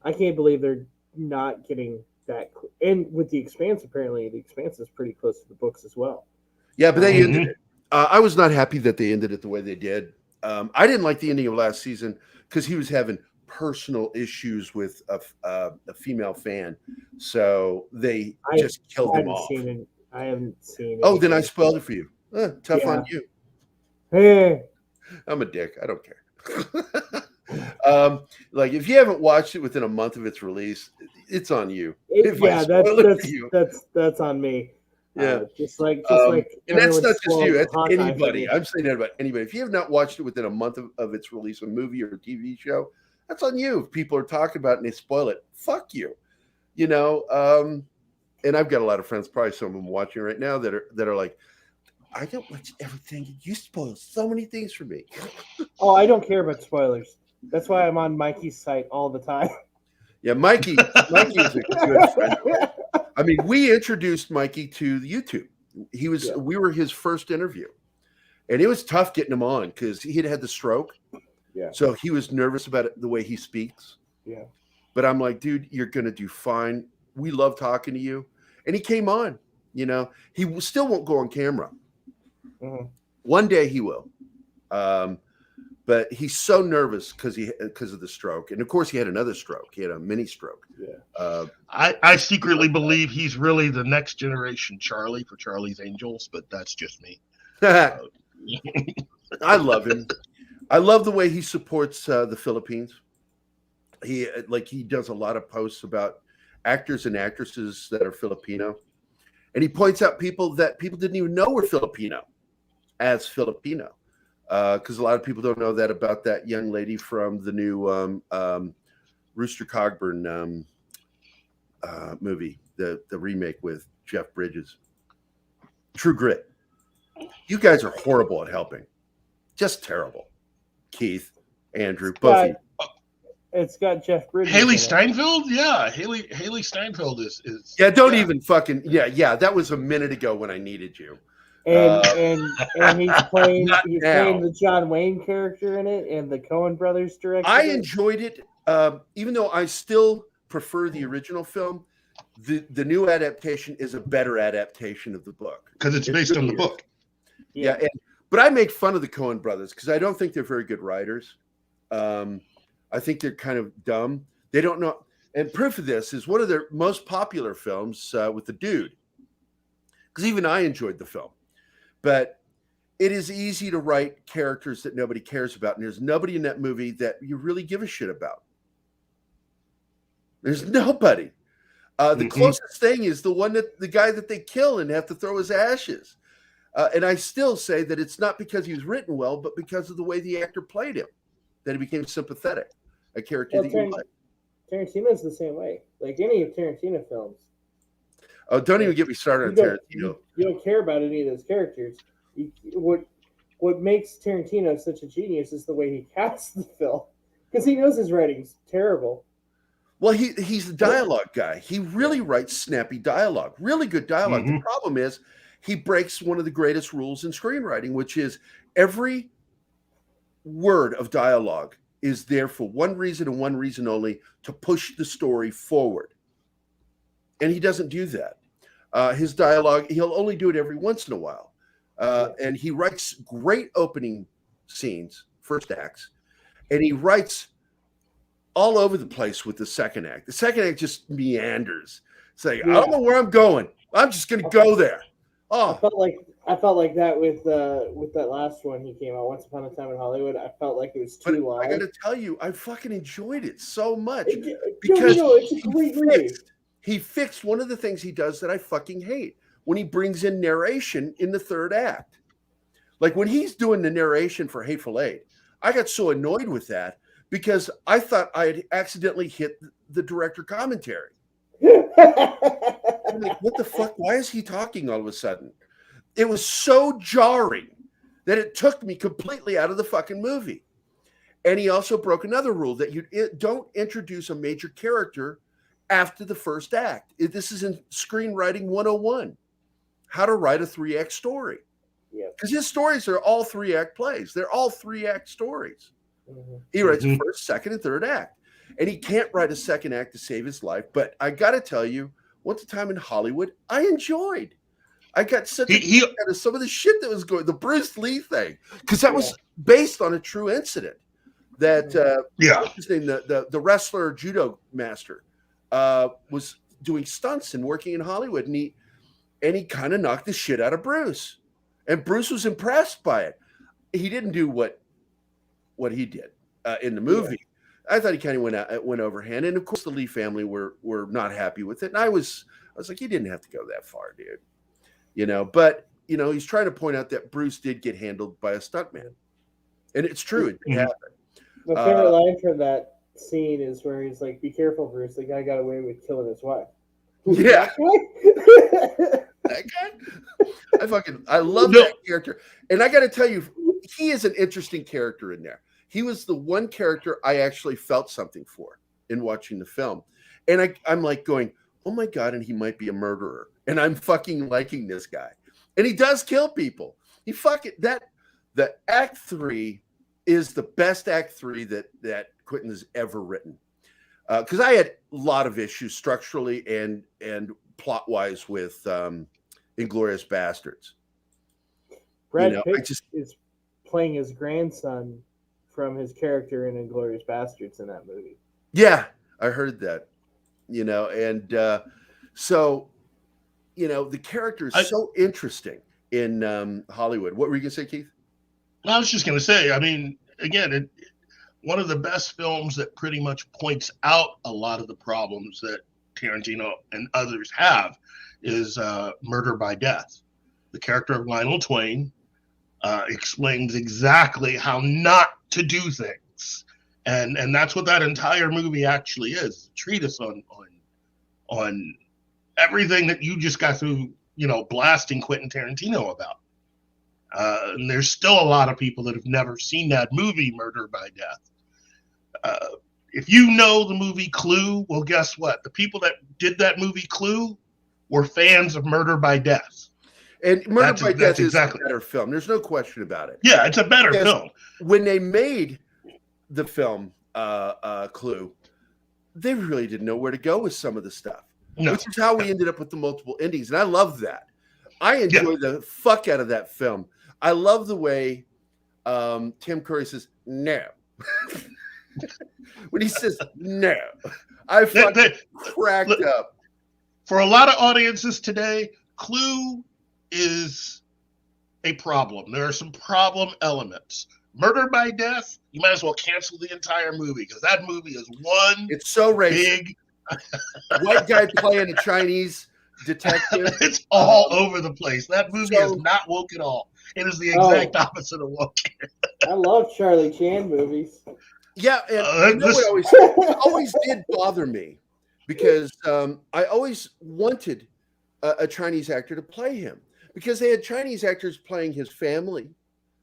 I can't believe they're not getting that. And with the Expanse, apparently, the Expanse is pretty close to the books as well. Yeah, but they ended it. I was not happy that they ended it the way they did. I didn't like the ending of last season because he was having personal issues with a female fan, so they just killed him off. I haven't seen it. Oh, then I spoiled it for you. Tough on you. Hey. I'm a dick. I don't care. Like if you haven't watched it within a month of its release, it's on you. That's on me. Yeah, just like, and that's not just you. That's anybody. I'm saying that about anybody. If you have not watched it within a month of its release, a movie or a TV show, that's on you. If people are talking about it and they spoil it, fuck you. You know. And I've got a lot of friends, probably some of them watching right now, that are like, I don't watch everything. You spoil so many things for me. Oh, I don't care about spoilers. That's why I'm on Mikey's site all the time. Yeah, Mikey is a good friend. I mean, we introduced Mikey to the YouTube. We were his first interview, and it was tough getting him on because he had the stroke. Yeah. So he was nervous about the way he speaks. Yeah. But I'm like, dude, you're gonna do fine. We love talking to you. And he came on, you know, he still won't go on camera. Mm-hmm. One day he will. But he's so nervous because of the stroke. And of course he had another stroke. He had a mini stroke. Yeah. I secretly believe he's really the next generation Charlie for Charlie's Angels, but that's just me. I love him. I love the way he supports the Philippines. He does a lot of posts about actors and actresses that are Filipino. And he points out people that people didn't even know were Filipino as Filipino. Because a lot of people don't know that about that young lady from the new Rooster Cogburn movie, the remake with Jeff Bridges. True Grit. You guys are horrible at helping. Just terrible. Keith, Andrew, both of you. It's got Jeff Bridges. Haley Steinfeld? Yeah. Haley Steinfeld is yeah, don't even fucking yeah, that was a minute ago when I needed you. And he's playing the John Wayne character in it, and the Coen brothers directed I it. enjoyed it. Even though I still prefer the original film, the new adaptation is a better adaptation of the book. Because it's based on the book. Yeah, but I make fun of the Coen brothers because I don't think they're very good writers. I think they're kind of dumb. They don't know. And proof of this is one of their most popular films with the dude. Because even I enjoyed the film. But it is easy to write characters that nobody cares about. And there's nobody in that movie that you really give a shit about. There's nobody. The closest thing is the guy that they kill and have to throw his ashes. And I still say that it's not because he was written well, but because of the way the actor played him, that he became sympathetic. A character that you like. Tarantino's the same way. Like any of Tarantino films. Oh, don't even get me started on Tarantino. You don't care about any of those characters. What makes Tarantino such a genius is the way he casts the film. Because he knows his writing's terrible. Well, he's the dialogue guy. He really writes snappy dialogue, really good dialogue. Mm-hmm. The problem is he breaks one of the greatest rules in screenwriting, which is every word of dialogue is there for one reason and one reason only, to push the story forward. And he doesn't do that. His dialogue, he'll only do it every once in a while. And he writes great opening scenes, first acts, and he writes all over the place with the second act. The second act just meanders. It's like, I don't know where I'm going. I'm just going to go there. Oh, I felt like that with that last one he came out, Once Upon a Time in Hollywood. I felt like it was too long. I got to tell you, I fucking enjoyed it so much because it's a great movie. He fixed one of the things he does that I fucking hate when he brings in narration in the third act. Like when he's doing the narration for Hateful Eight, I got so annoyed with that because I thought I had accidentally hit the director commentary. I'm like, what the fuck? Why is he talking all of a sudden? It was so jarring that it took me completely out of the fucking movie. And he also broke another rule that you don't introduce a major character after the first act. This is in screenwriting 101. how to write a 3-act story. Yeah. Because his stories are all 3-act plays. They're all 3-act stories. Mm-hmm. He writes a first, second, and third act. And he can't write a second act to save his life. But I got to tell you, once a time in Hollywood, I enjoyed. I got such a kick out of some of the shit that was going, the Bruce Lee thing, because that was based on a true incident. That what's his name, the wrestler judo master was doing stunts and working in Hollywood, and he kind of knocked the shit out of Bruce, and Bruce was impressed by it. He didn't do what he did in the movie. I thought he kind of went overhand, and of course the Lee family were not happy with it. And I was like, you didn't have to go that far, dude. But he's trying to point out that Bruce did get handled by a stuntman, and it's true. It did happen. My favorite line from that scene is where he's like, "Be careful, Bruce. The guy got away with killing his wife." Yeah, that guy. I love that character, and I got to tell you, he is an interesting character in there. He was the one character I actually felt something for in watching the film, and I'm like going, "Oh my god!" And he might be a murderer, and I'm fucking liking this guy, and he does kill people. The Act 3 is the best Act 3 that Quentin has ever written. Because I had a lot of issues structurally and plot wise with Inglourious Bastards. Brad Pitt is playing his grandson from his character in Inglourious Bastards in that movie. Yeah, I heard that. So the character is so interesting in Hollywood. What were you gonna say, Keith? I was just gonna say, I mean, again, one of the best films that pretty much points out a lot of the problems that Tarantino and others have is Murder by Death. The character of Lionel Twain explains exactly how not to do things, and that's what that entire movie actually is. A treatise on everything that you just got through, blasting Quentin Tarantino about. And there's still a lot of people that have never seen that movie, Murder by Death. If you know the movie Clue, well, guess what? The people that did that movie Clue were fans of Murder by Death. And Murder by Death is a better film. There's no question about it. Yeah, it's a better film. When they made the film Clue, they really didn't know where to go with some of the stuff, which is how we ended up with the multiple endings. And I love that. I enjoy the fuck out of that film. I love the way Tim Curry says, no. When he says no, I fucking cracked up. For a lot of audiences today, Clue is a problem. There are some problem elements. Murder by Death, you might as well cancel the entire movie because that movie is one. It's so racist. Big white guy playing a Chinese detective. It's all over the place. That movie is not woke at all. It is the exact opposite of woke. I love Charlie Chan movies. Yeah, and what always did bother me because I always wanted a Chinese actor to play him because they had Chinese actors playing his family.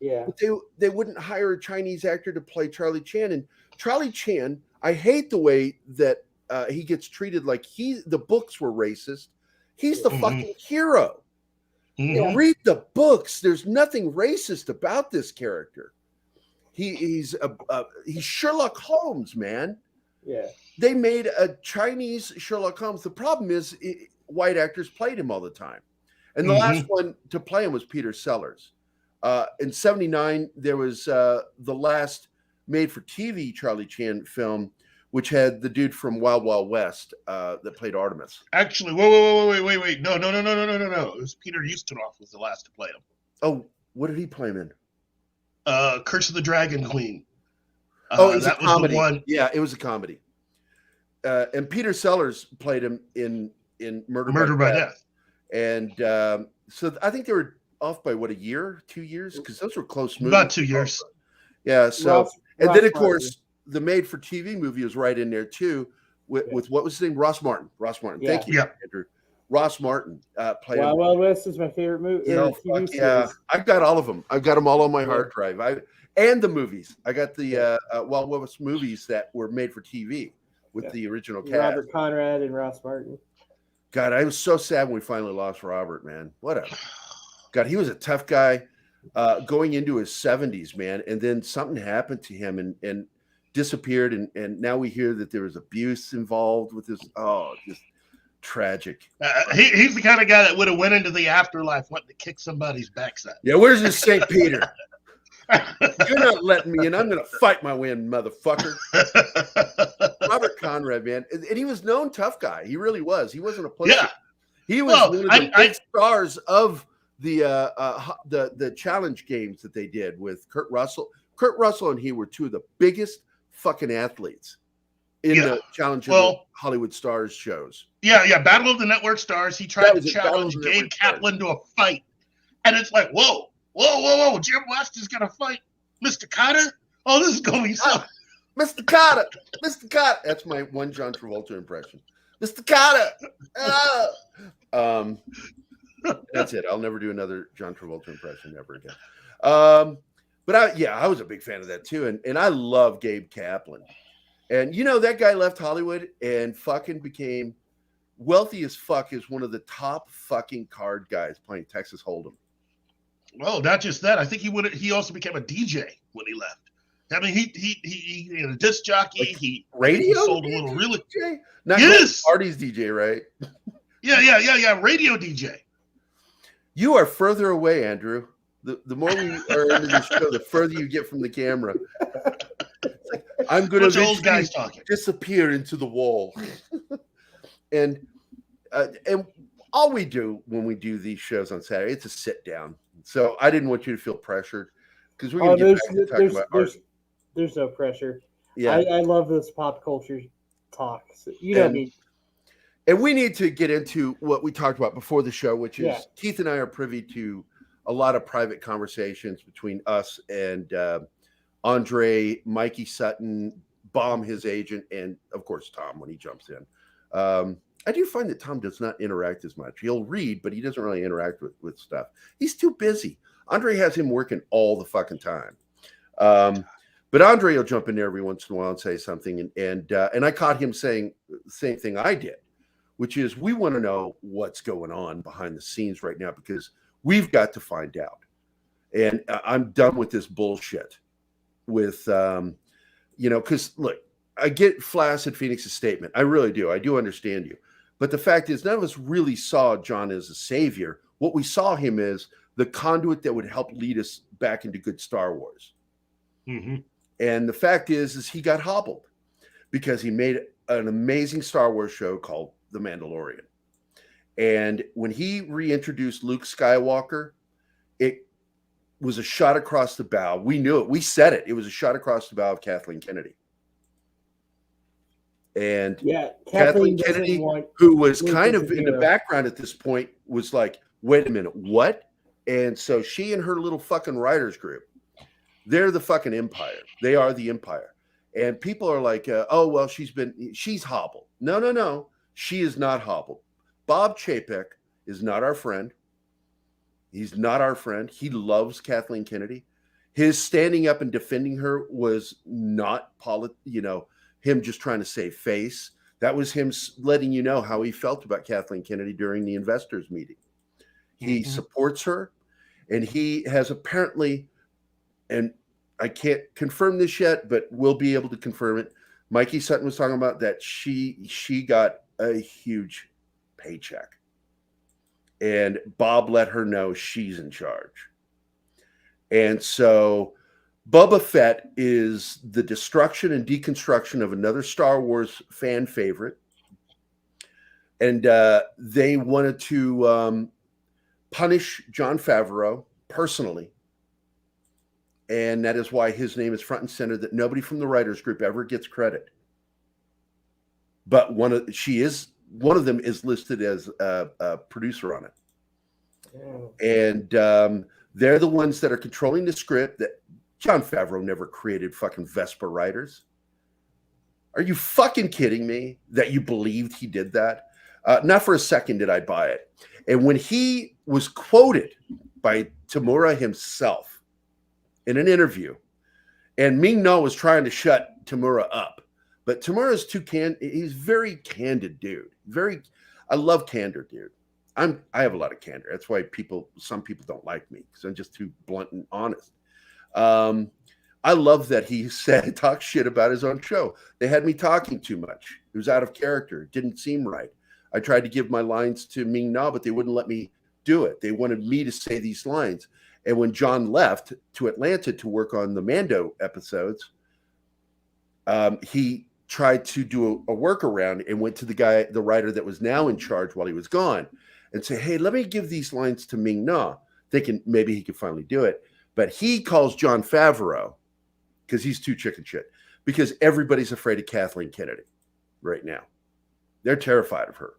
Yeah, but they wouldn't hire a Chinese actor to play Charlie Chan. And Charlie Chan, I hate the way that he gets treated like the books were racist. He's the fucking hero. Mm-hmm. Read the books. There's nothing racist about this character. He's Sherlock Holmes, man. Yeah. They made a Chinese Sherlock Holmes. The problem is white actors played him all the time. And the last one to play him was Peter Sellers. In 1979, there was the last made-for-TV Charlie Chan film, which had the dude from Wild Wild West that played Artemis. Actually, wait. No. It was Peter Ustinov was the last to play him. Oh, what did he play him in? Curse of the Dragon Queen. It was a comedy. Yeah, it was a comedy. And Peter Sellers played him in Murder by Death. And so I think they were off by a year, 2 years, because those were close movies. About 2 years. Yeah. So and then of course the made-for-TV movie was right in there too, with what was his name? Ross Martin. Yeah. Thank you, Andrew. Ross Martin played. Wild Wild West is my favorite movie. Yeah, I've got all of them. I've got them all on my hard drive. And the movies. I got the Wild West movies that were made for TV with the original cast. Robert Conrad and Ross Martin. God, I was so sad when we finally lost Robert, man. God, he was a tough guy going into his 70s, man. And then something happened to him and disappeared. And now we hear that there was abuse involved with this. Oh, just tragic. He's the kind of guy that would have went into the afterlife wanting to kick somebody's backside. Yeah, where's this St. Peter? You're not letting me in. I'm going to fight my way in, motherfucker. Robert Conrad, man. And he was known tough guy. He really was. He wasn't a player. Yeah. He was one of the big stars of the challenge games that they did with Kurt Russell. Kurt Russell and he were two of the biggest fucking athletes in the Challenge of the Hollywood Stars shows. Yeah. Battle of the Network Stars. He tried to challenge Gabe Kaplan to a fight. And it's like, whoa. Jim West is going to fight Mr. Carter? Oh, this is going to be so. Mr. Carter. That's my one John Travolta impression. Mr. Carter. That's it. I'll never do another John Travolta impression ever again. But I was a big fan of that too. And I love Gabe Kaplan. And that guy left Hollywood and fucking became wealthy as fuck as one of the top fucking card guys playing Texas Hold'em. Well, not just that. I think he also became a DJ when he left. I mean, he a disc jockey. Like he sold a little really. DJ? Not Parties DJ, right? Yeah. Radio DJ. You are further away, Andrew. The more we are into this show, the further you get from the camera. It's like, I'm going to old guys talking. Disappear into the wall. And all we do when we do these shows on Saturday, it's a sit down. So I didn't want you to feel pressured because we're going to get back to talking about art. There's no pressure. Yeah, I love this pop culture talk. So, what I mean. And we need to get into what we talked about before the show, which is Keith and I are privy to a lot of private conversations between us and Andre, Mikey Sutton, Baum, his agent, and of course Tom when he jumps in. I do find that Tom does not interact as much. He'll read, but he doesn't really interact with stuff. He's too busy. Andre has him working all the fucking time. But Andre will jump in there every once in a while and say something. And I caught him saying the same thing I did, which is we want to know what's going on behind the scenes right now because we've got to find out. And I'm done with this bullshit with, because look, I get Flaccid Phoenix's statement. I really do. I do understand you. But the fact is, none of us really saw John as a savior. What we saw him as the conduit that would help lead us back into good Star Wars. Mm-hmm. And the fact is he got hobbled because he made an amazing Star Wars show called The Mandalorian. And when he reintroduced Luke Skywalker, it was a shot across the bow. We knew it. We said it. It was a shot across the bow of Kathleen Kennedy. And Kathleen Kennedy, who was kind of in the background at this point, was like, wait a minute, what? And so she and her little fucking writers group, they're the fucking Empire. They are the Empire. And people are like, she's hobbled. No. She is not hobbled. Bob Chapek is not our friend. He's not our friend. He loves Kathleen Kennedy. His standing up and defending her was not him just trying to save face. That was him letting you know how he felt about Kathleen Kennedy during the investors meeting. He supports her, and he has apparently, and I can't confirm this yet, but we'll be able to confirm it. Mikey Sutton was talking about that she got a huge paycheck, and Bob let her know she's in charge. And so Boba Fett is the destruction and deconstruction of another Star Wars fan favorite. And they wanted to punish Jon Favreau personally. And that is why his name is front and center, that nobody from the writers group ever gets credit. But one of them is listed as a producer on it. And they're the ones that are controlling the script. That Jon Favreau never created fucking Vespa writers. Are you fucking kidding me that you believed he did that? Not for a second did I buy it. And when he was quoted by Tamura himself in an interview, and Ming-Na was trying to shut Tamura up, but Tamura's he's very candid dude. Very, I love candor, dude. I have a lot of candor. That's why some people don't like me, because I'm just too blunt and honest. I love that he talk shit about his own show. They had me talking too much. It was out of character. It didn't seem right. I tried to give my lines to Ming Na, but they wouldn't let me do it. They wanted me to say these lines. And when John left to Atlanta to work on the Mando episodes, he tried to do a workaround and went to the writer that was now in charge while he was gone, and say, hey, let me give these lines to Ming Na, thinking maybe he could finally do it. But he calls Jon Favreau, because he's too chicken shit, because everybody's afraid of Kathleen Kennedy right now. They're terrified of her.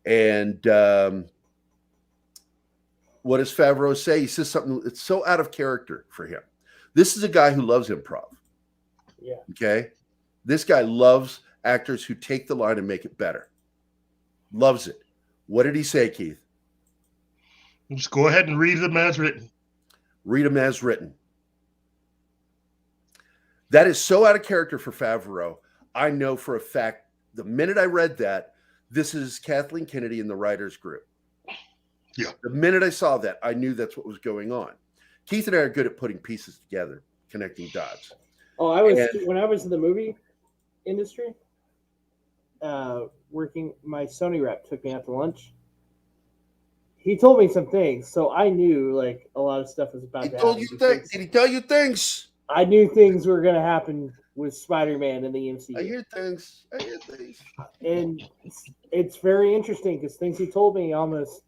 And what does Favreau say? He says something that's so out of character for him. This is a guy who loves improv. Yeah. Okay? This guy loves actors who take the line and make it better. Loves it. What did he say, Keith? Just go ahead and read them as written. Read them as written. That is so out of character for Favreau. I know for a fact, the minute I read that, this is Kathleen Kennedy in the writers group. Yeah. The minute I saw that, I knew that's what was going on. Keith and I are good at putting pieces together, connecting dots. Oh, when I was in the movie industry, working, my Sony rep took me out to lunch. He told me some things, so I knew like a lot of stuff was about to happen. Did he tell you things? I knew things were going to happen with Spider-Man in the MCU. I hear things. And it's very interesting because things he told me almost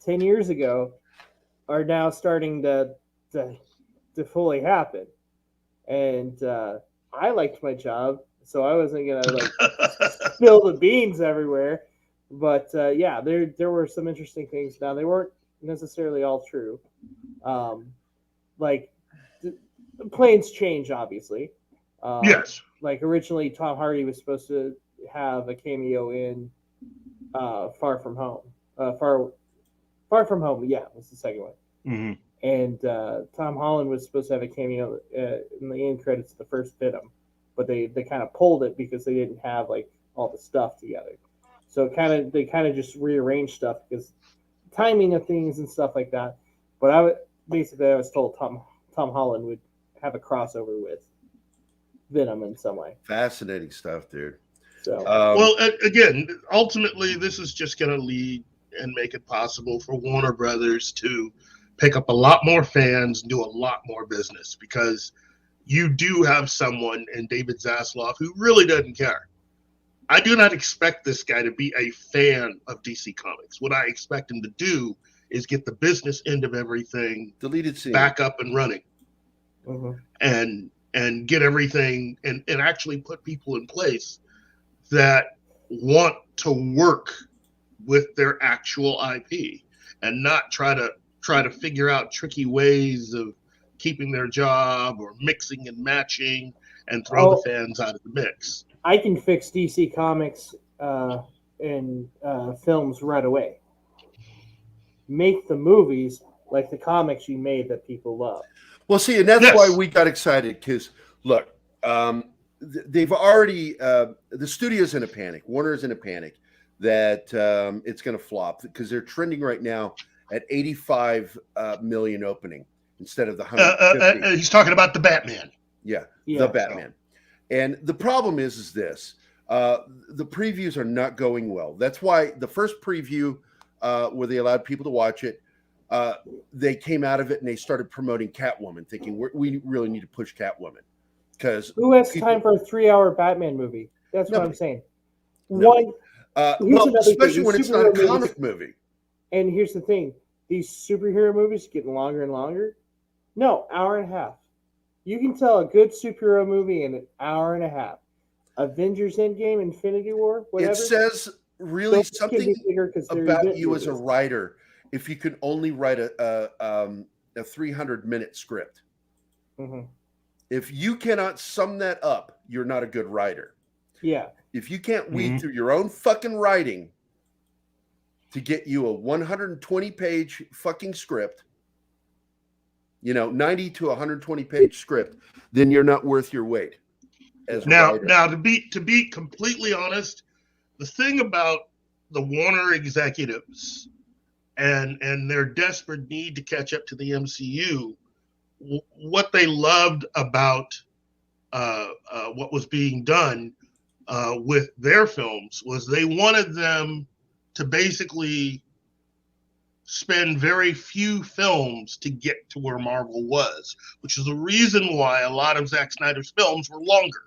10 years ago are now starting to fully happen. And I liked my job, so I wasn't going to like spill the beans everywhere. But yeah, there were some interesting things. Now, they weren't necessarily all true. Like, plans change, obviously. Yes. Like, originally, Tom Hardy was supposed to have a cameo in Far From Home. Far From Home, yeah, was the second one. Mm-hmm. And Tom Holland was supposed to have a cameo in the end credits of the first Venom. But they kind of pulled it because they didn't have, like, all the stuff together. So they kind of just rearranged stuff because timing of things and stuff like that. But I was told Tom Holland would have a crossover with Venom in some way. Fascinating stuff, dude. So well, again, ultimately, this is just going to lead and make it possible for Warner Brothers to pick up a lot more fans and do a lot more business, because you do have someone in David Zaslav who really doesn't care. I do not expect this guy to be a fan of DC Comics. What I expect him to do is get the business end of everything deleted scene back up and running, mm-hmm. and get everything and actually put people in place that want to work with their actual IP and not try to figure out tricky ways of keeping their job or mixing and matching and throw the fans out of the mix. I can fix DC Comics and films right away. Make the movies like the comics you made that people love. Well, see, and that's why we got excited, because, look, they've already, the studio's in a panic. Warner's in a panic that it's going to flop, because they're trending right now at 85 million opening instead of the 150. He's talking about the Batman. Yeah, the Batman. And the problem is this. The previews are not going well. That's why the first preview, where they allowed people to watch it, they came out of it and they started promoting Catwoman, thinking we really need to push Catwoman. Because who has time for a 3-hour Batman movie? That's what I'm saying. Well, especially when it's not a comic movie. And here's the thing. These superhero movies are getting longer and longer. No, hour and a half. You can tell a good superhero movie in an hour and a half. Avengers Endgame, Infinity War, whatever. It says really something about you as a writer if you can only write a 300-minute script. Mm-hmm. If you cannot sum that up, you're not a good writer. Yeah. If you can't weed through your own fucking writing to get you a 120-page fucking script, 90 to 120-page script, then you're not worth your weight. Now, to be completely honest, the thing about the Warner executives and their desperate need to catch up to the MCU, what they loved about what was being done with their films was they wanted them to basically spend very few films to get to where Marvel was, which is the reason why a lot of Zack Snyder's films were longer,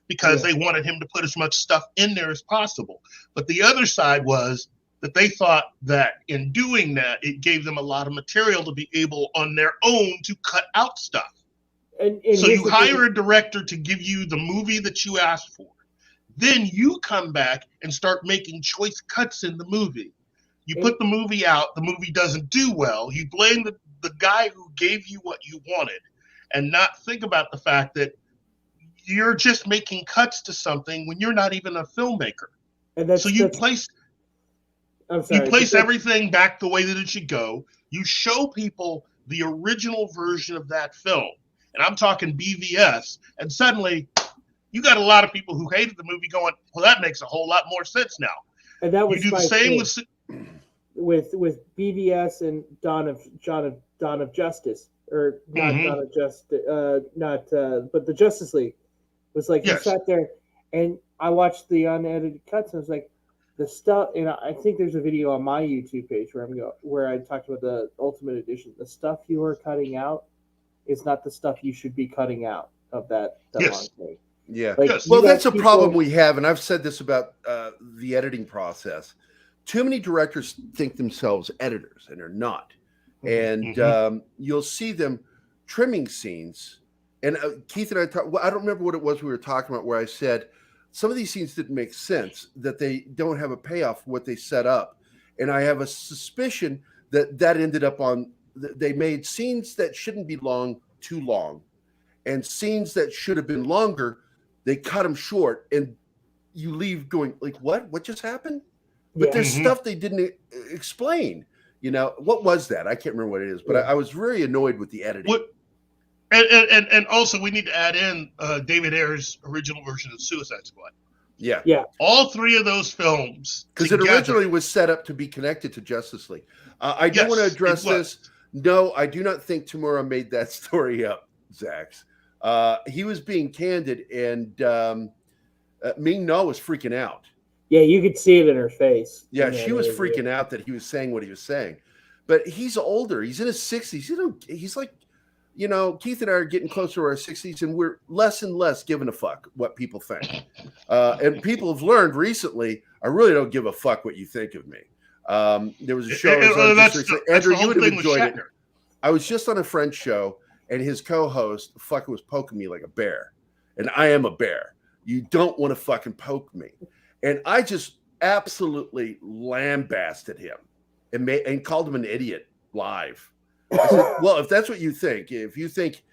because they wanted him to put as much stuff in there as possible. But the other side was that they thought that in doing that, it gave them a lot of material to be able on their own to cut out stuff. And so you hire a director to give you the movie that you asked for. Then you come back and start making choice cuts in the movie. You put the movie out, the movie doesn't do well. You blame the guy who gave you what you wanted and not think about the fact that you're just making cuts to something when you're not even a filmmaker. And so you place everything back the way that it should go. You show people the original version of that film. And I'm talking BVS. And suddenly you got a lot of people who hated the movie going, well, that makes a whole lot more sense now. And that was you do the same with BVS and Dawn of Justice, or not Dawn of Justice, but the Justice League. It was like you sat there, and I watched the unedited cuts, and I was like, the stuff. And I think there's a video on my YouTube page where I talked about the Ultimate Edition. The stuff you are cutting out is not the stuff you should be cutting out of that long thing. Yeah. Well, that's a problem we have, and I've said this about the editing process. Too many directors think themselves editors, and they're not. And you'll see them trimming scenes. And Keith and I talked. Well, I don't remember what it was we were talking about, where I said some of these scenes didn't make sense, that they don't have a payoff for what they set up. And I have a suspicion that ended up on. They made scenes that shouldn't be long too long, and scenes that should have been longer, they cut them short, and you leave going like, what just happened? But there's stuff they didn't explain. You know, what was that? I can't remember what it is, but I was very annoyed with the editing. And also we need to add in David Ayer's original version of Suicide Squad. Yeah. All three of those films, because it originally was set up to be connected to Justice League. I do want to address this. No, I do not think Tamura made that story up, Zax. He was being candid, and Ming-Na was freaking out. Yeah, you could see it in her face. Yeah, she was freaking out that he was saying what he was saying. But he's older. He's in his 60s. He's like, Keith and I are getting closer to our 60s, and we're less and less giving a fuck what people think. And people have learned recently, I really don't give a fuck what you think of me. There was a show. Andrew, you would have enjoyed it. I was just on a friend's show, and his co-host fucking was poking me like a bear. And I am a bear. You don't want to fucking poke me. And I just absolutely lambasted him and called him an idiot live. I said, well, if that's what you think, if you think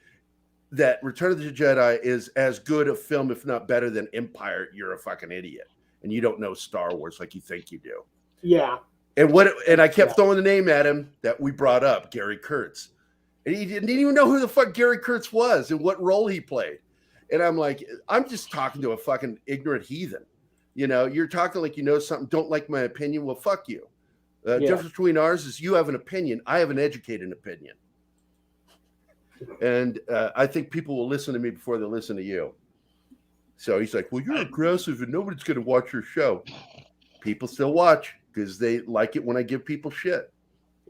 that Return of the Jedi is as good a film, if not better than Empire, you're a fucking idiot. And you don't know Star Wars like you think you do. Yeah. And I kept throwing the name at him that we brought up, Gary Kurtz. And he didn't even know who the fuck Gary Kurtz was and what role he played. And I'm like, I'm just talking to a fucking ignorant heathen. You're talking like you know something, don't like my opinion. Well, fuck you. Difference between ours is you have an opinion. I have an educated opinion. And I think people will listen to me before they listen to you. So he's like, well, you're aggressive and nobody's going to watch your show. People still watch because they like it when I give people shit.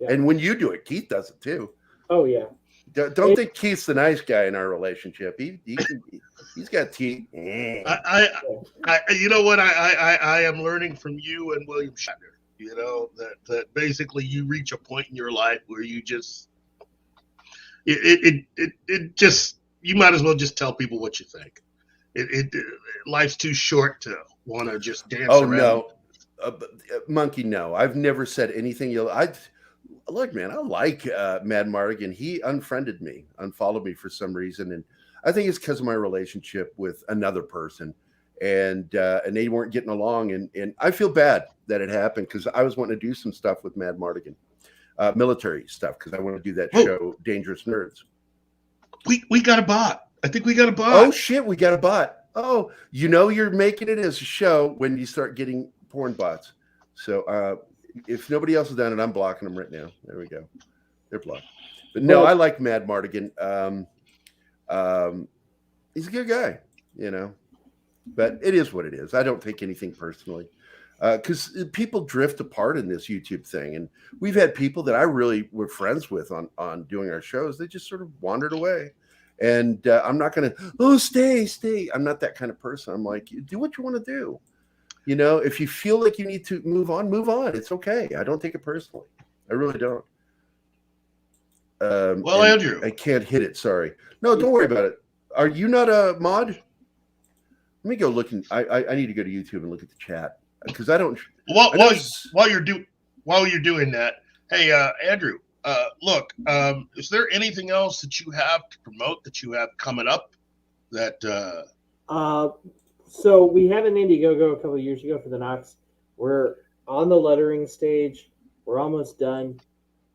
Yeah. And when you do it, Keith does it too. Oh, yeah. Don't think Keith's the nice guy in our relationship. He's got teeth. You know what? I am learning from you and William Shatner. That basically you reach a point in your life where you just you might as well just tell people what you think. Life's too short to want to just dance around. No, Monkey. No, I've never said anything. Look, man, I like Mad Mardigan. He unfriended me, unfollowed me for some reason, and I think it's because of my relationship with another person, and they weren't getting along, and I feel bad that it happened because I was wanting to do some stuff with Mad Mardigan, military stuff, because I want to do that show, Dangerous Nerds. We got a bot. I think we got a bot. Oh shit, we got a bot. Oh, you're making it as a show when you start getting porn bots. So if nobody else has done it, I'm blocking them right now. There we go. They're blocked. But no, I like Mad Mardigan. He's a good guy, you know. But it is what it is. I don't take anything personally. Because people drift apart in this YouTube thing. And we've had people that I really were friends with on doing our shows. They just sort of wandered away. And I'm not going to, stay. I'm not that kind of person. I'm like, do what you want to do. You know, if you feel like you need to move on. It's okay. I don't take it personally. I really don't. Well, Andrew. I can't hit it. Sorry. No, don't worry about it. Are you not a mod? Let me go look. I need to go to YouTube and look at the chat. Because I don't. While you're doing that, hey Andrew, look, is there anything else that you have to promote that you have coming up? That so we had an Indiegogo a couple of years ago for the Knox. We're on the lettering stage. We're almost done.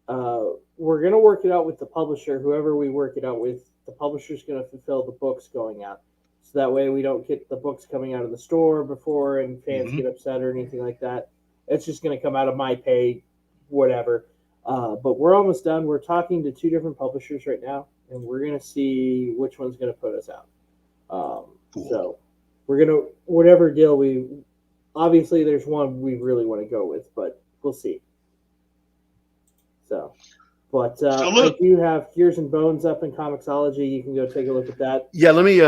We're gonna work it out with the publisher. Whoever we work it out with, the publisher's gonna fulfill the books going out. So that way we don't get the books coming out of the store before and fans get upset or anything like that. It's just going to come out of my pay, whatever. But we're almost done. We're talking to 2 different publishers right now, and we're going to see which one's going to put us out. Cool. So we're going to, whatever deal obviously there's one we really want to go with, but we'll see. So. But I do have Gears and Bones up in Comixology. You can go take a look at that. Yeah, let me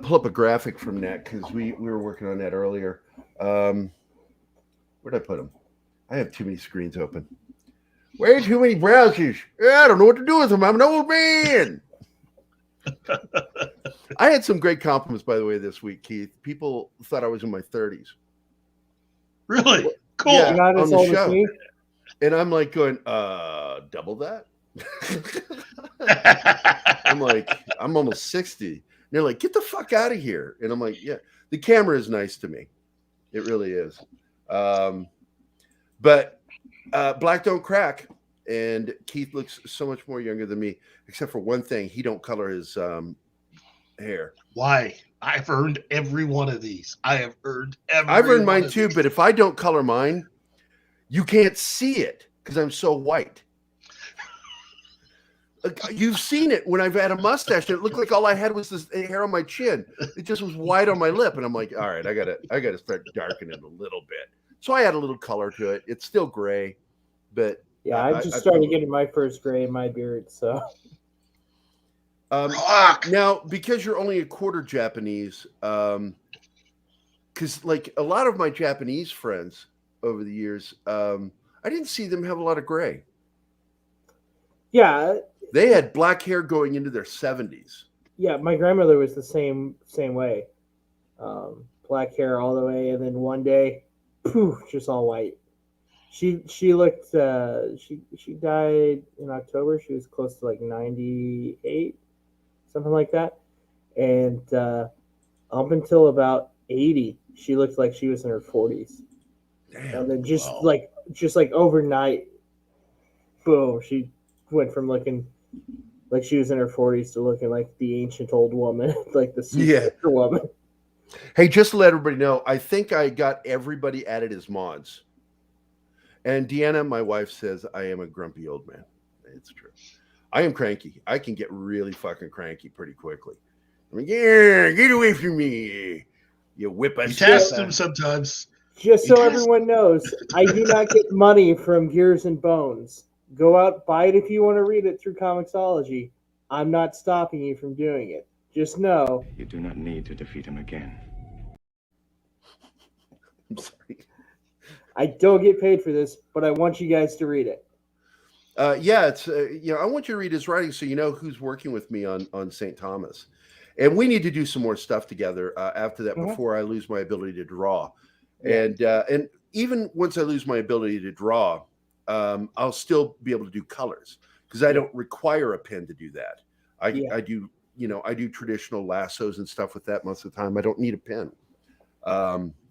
pull up a graphic from that because we were working on that earlier. Where'd I put them? I have too many screens open. Way too many browsers. I don't know what to do with them. I'm an old man. I had some great compliments, by the way, this week, Keith. People thought I was in my 30s. Really? Cool. Yeah, not as old as me. And I'm like going, double that? I'm like, I'm almost 60. And they're like, get the fuck out of here. And I'm like, yeah, the camera is nice to me. It really is. But Black Don't Crack. And Keith looks so much more younger than me, except for one thing. He don't color his hair. Why? I've earned every one of these. I've earned mine too, but if I don't color mine, you can't see it because I'm so white. You've seen it when I've had a mustache. It looked like all I had was this hair on my chin. It just was white on my lip, and I'm like, all right, I gotta start darkening it a little bit. So I add a little color to it. It's still gray, but yeah, I just started getting my first gray in my beard. So now, because you're only a quarter Japanese, because like a lot of my Japanese friends over the years, I didn't see them have a lot of gray. Yeah. They had black hair going into their 70s. Yeah, my grandmother was the same way. Black hair all the way, and then one day, poof, just all white. She looked. She died in October. She was close to like 98, something like that. And up until about 80, she looked like she was in her 40s. Damn. And then just like overnight, boom, she went from looking like she was in her 40s to looking like the ancient old woman, like the super woman. Hey, just to let everybody know, I think I got everybody added as mods. And Deanna, my wife, says I am a grumpy old man. It's true. I am cranky. I can get really fucking cranky pretty quickly. I'm like, yeah, get away from me. You whip us. You test them sometimes. Just so everyone knows, I do not get money from Gears and Bones. Go out, buy it if you want to read it through Comixology. I'm not stopping you from doing it. Just know. You do not need to defeat him again. I'm sorry. I don't get paid for this, but I want you guys to read it. Yeah, it's I want you to read his writing so you know who's working with me on St. Thomas. And we need to do some more stuff together after that before I lose my ability to draw. Yeah. And even once I lose my ability to draw, I'll still be able to do colors because I don't require a pen to do that. I do, I do traditional lassos and stuff with that most of the time. I don't need a pen.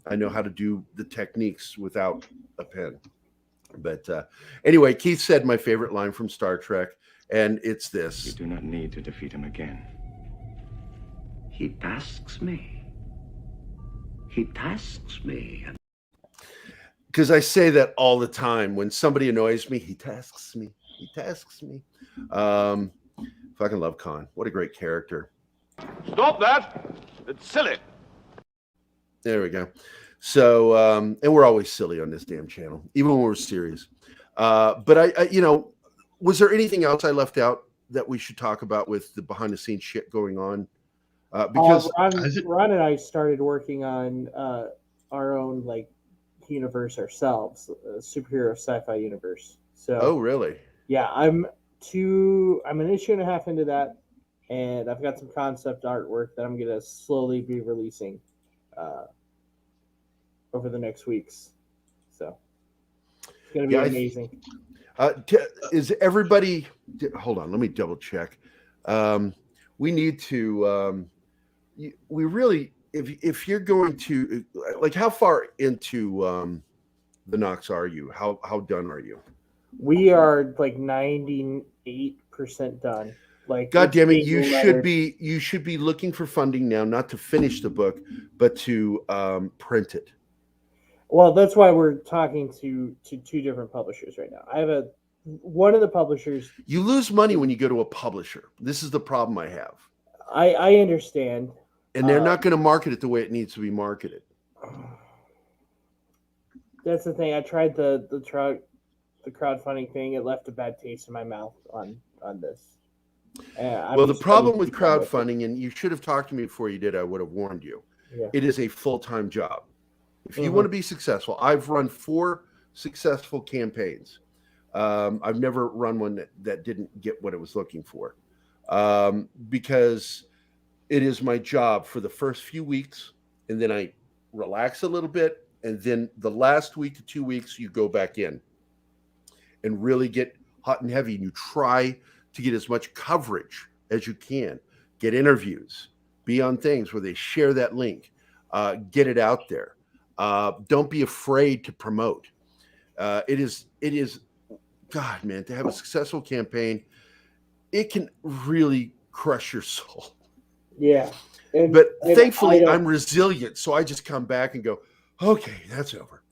I know how to do the techniques without a pen. But anyway, Keith said my favorite line from Star Trek, and it's this. You do not need to defeat him again. He tasks me. He tasks me. because I say that all the time. When somebody annoys me, he tasks me. Fucking love Khan. What a great character. Stop that! It's silly. There we go. So, and we're always silly on this damn channel, even when we're serious. But I, was there anything else I left out that we should talk about with the behind the scenes shit going on? Because Ron and I started working on our own universe ourselves, a superhero sci-fi universe. So, oh really? Yeah, I'm an issue and a half into that, and I've got some concept artwork that I'm gonna slowly be releasing over the next weeks. So it's gonna be amazing. Is everybody? Hold on, let me double check. We need to. We really, if you're going to how far into the Knox are you? How done are you? We are 98% done. God damn it, you should be looking for funding now, not to finish the book, but to print it. Well, that's why we're talking to two different publishers right now. I have one of the publishers. You lose money when you go to a publisher. This is the problem I have. I understand. And they're not going to market it the way it needs to be marketed. That's the thing. I tried the crowdfunding thing. It left a bad taste in my mouth on this. Well, the problem with crowdfunding, and you should have talked to me before you did, I would have warned you. Yeah. It is a full-time job. If you want to be successful, I've run 4 successful campaigns. I've never run one that didn't get what it was looking for, because it is my job for the first few weeks, and then I relax a little bit, and then the last week to 2 weeks, you go back in and really get hot and heavy, and you try to get as much coverage as you can, get interviews, be on things where they share that link, get it out there. Don't be afraid to promote. It is, God, man, to have a successful campaign, it can really crush your soul. Yeah. But thankfully, I'm resilient, so I just come back and go, okay, that's over.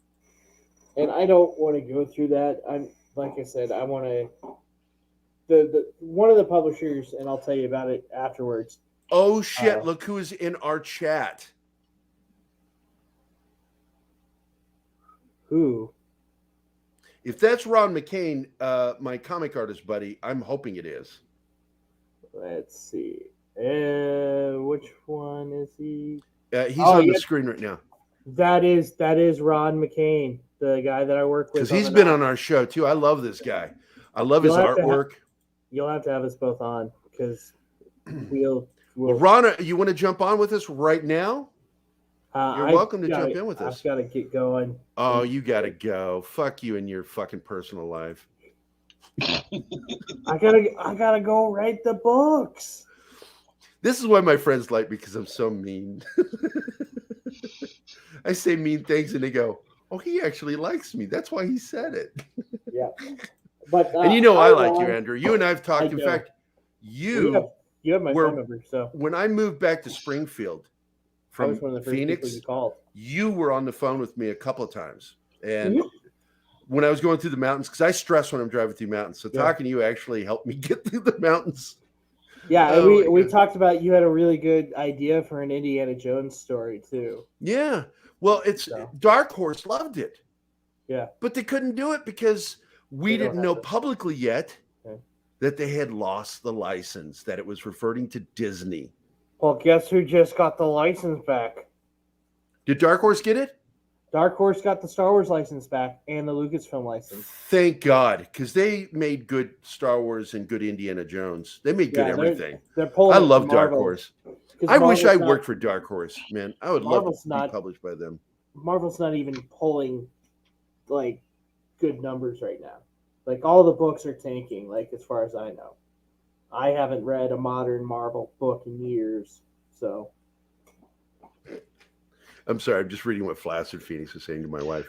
And I don't want to go through that. I'm like I said, I want to. The one of the publishers, and I'll tell you about it afterwards. Oh shit! Look who is in our chat. Who? If that's Ron McCain, my comic artist buddy, I'm hoping it is. Let's see. Which one is he? He's on the screen right now. That is Ron McCain, the guy that I work with. Because he's been on our show too. I love this guy. I love his artwork. You'll have to have us both on because we'll. Well, Ron, you want to jump on with us right now? You're welcome to jump in with us. I've got to get going. Oh, you got to go. Fuck you and your fucking personal life. I gotta go write the books. This is why my friends like me, because I'm so mean. I say mean things and they go, "Oh, he actually likes me. That's why he said it." Yeah, but and I like you, Andrew. You and I have talked. In fact, you have my phone number. So when I moved back to Springfield from Phoenix, you were on the phone with me a couple of times, and when I was going through the mountains, because I stress when I'm driving through mountains, so talking to you actually helped me get through the mountains. Yeah, and we talked about, you had a really good idea for an Indiana Jones story too. Yeah, well, Dark Horse loved it. Yeah, but they couldn't do it because we didn't know publicly yet that they had lost the license, that it was reverting to Disney. Well, guess who just got the license back? Did Dark Horse get it? Dark Horse got the Star Wars license back and the Lucasfilm license. Thank God, because they made good Star Wars and good Indiana Jones. They made good everything. They're pulling. I love Dark Horse. I wish I worked for Dark Horse, man. I would love to be published by them. Marvel's not even pulling good numbers right now. All the books are tanking. As far as I know, I haven't read a modern Marvel book in years. So. I'm sorry. I'm just reading what Flaccid Phoenix is saying to my wife.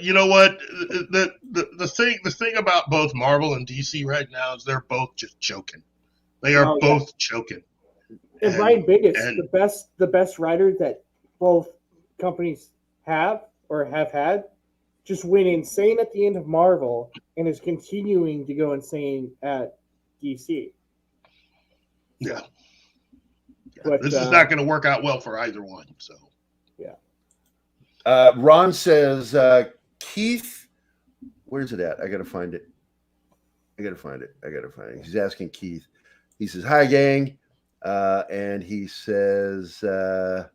You know what? The thing about both Marvel and DC right now is they're both just choking. They are both choking. And Ryan Bendis, the best writer that both companies have or have had, just went insane at the end of Marvel and is continuing to go insane at DC. Yeah. But, This is not going to work out well for either one. So, Ron says, Keith, where's it at? I got to find it. He's asking Keith. He says, hi, gang. And he says, well,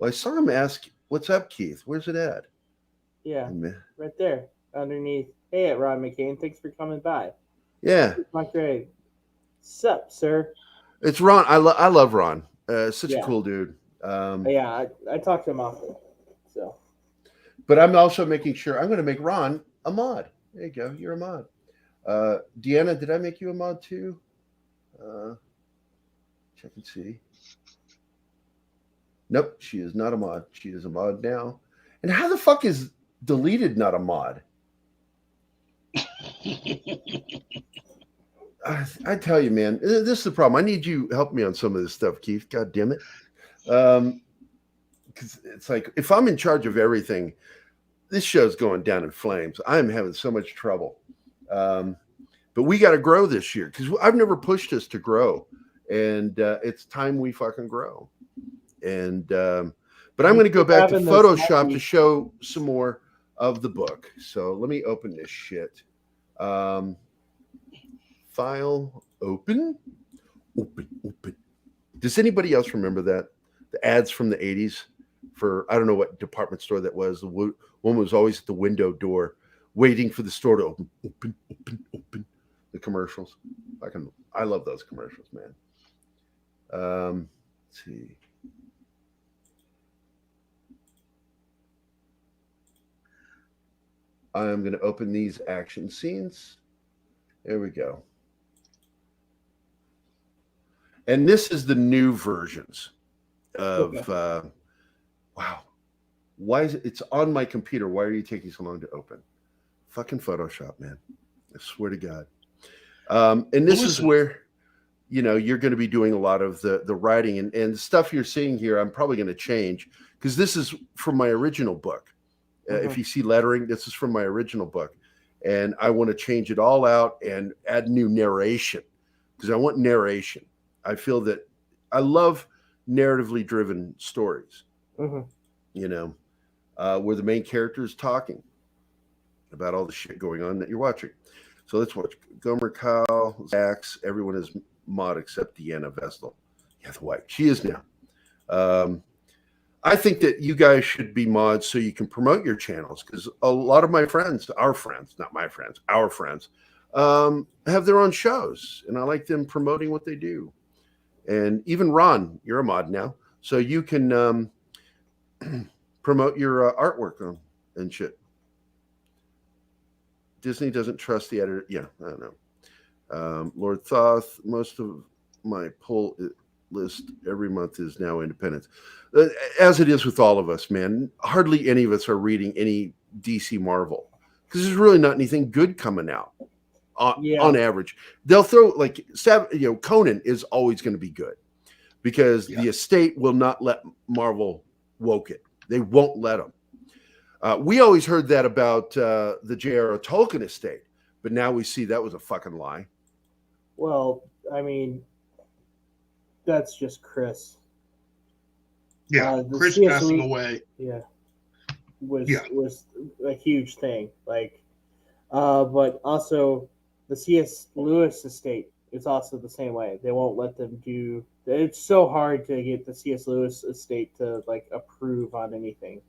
I saw him ask, what's up, Keith? Where's it at? Yeah, right there underneath. Hey, at Ron McCain, thanks for coming by. Yeah. My grade. Sup, sir? It's Ron. I love Ron. Such a cool dude. Yeah, I talk to him often. So, but I'm also making sure I'm going to make Ron a mod. There you go. You're a mod. Deanna, did I make you a mod too? Check and see. Nope, she is not a mod. She is a mod now. And how the fuck is deleted not a mod? I tell you, man, this is the problem. I need you to help me on some of this stuff, Keith. God damn it. Because it's like, if I'm in charge of everything, this show's going down in flames. I'm having so much trouble. But we got to grow this year because I've never pushed us to grow. And it's time we fucking grow. And but I'm going to go back to Photoshop to show some more of the book. So let me open this shit. File open. Does anybody else remember that? The ads from the 80s for, I don't know what department store that was. The one was always at the window door waiting for the store to open. The commercials. I love those commercials, man. Let's see. I'm going to open these action scenes. There we go. And this is the new versions of, wow. Why is it? It's on my computer. Why are you taking so long to open? Fucking Photoshop, man. I swear to God. And this is where, you're going to be doing a lot of the writing and the stuff you're seeing here. I'm probably going to change because this is from my original book. If you see lettering, this is from my original book. And I want to change it all out and add new narration because I want narration. I feel that I love narratively driven stories, where the main character is talking about all the shit going on that you're watching. So let's watch Gomer, Kyle, Zax. Everyone is mod except Deanna Vestal. Yeah, the white. She is now. I think that you guys should be mods so you can promote your channels because a lot of my friends, our friends, have their own shows, and I like them promoting what they do. And even Ron, you're a mod now, so you can promote your artwork and shit. Disney doesn't trust the editor. Yeah, I don't know. Lord Thoth, most of my pull list every month is now independent. As it is with all of us, man. Hardly any of us are reading any DC Marvel because there's really not anything good coming out on average. They'll throw Conan is always going to be good because the estate will not let Marvel woke it. They won't let them. We always heard that about the J.R.R. Tolkien estate, but now we see that was a fucking lie. Well, I mean, that's just Chris. Yeah, Chris passing away. Yeah, was a huge thing. But also the C.S. Lewis estate is also the same way. They won't let them do. It's so hard to get the C.S. Lewis estate to approve on anything.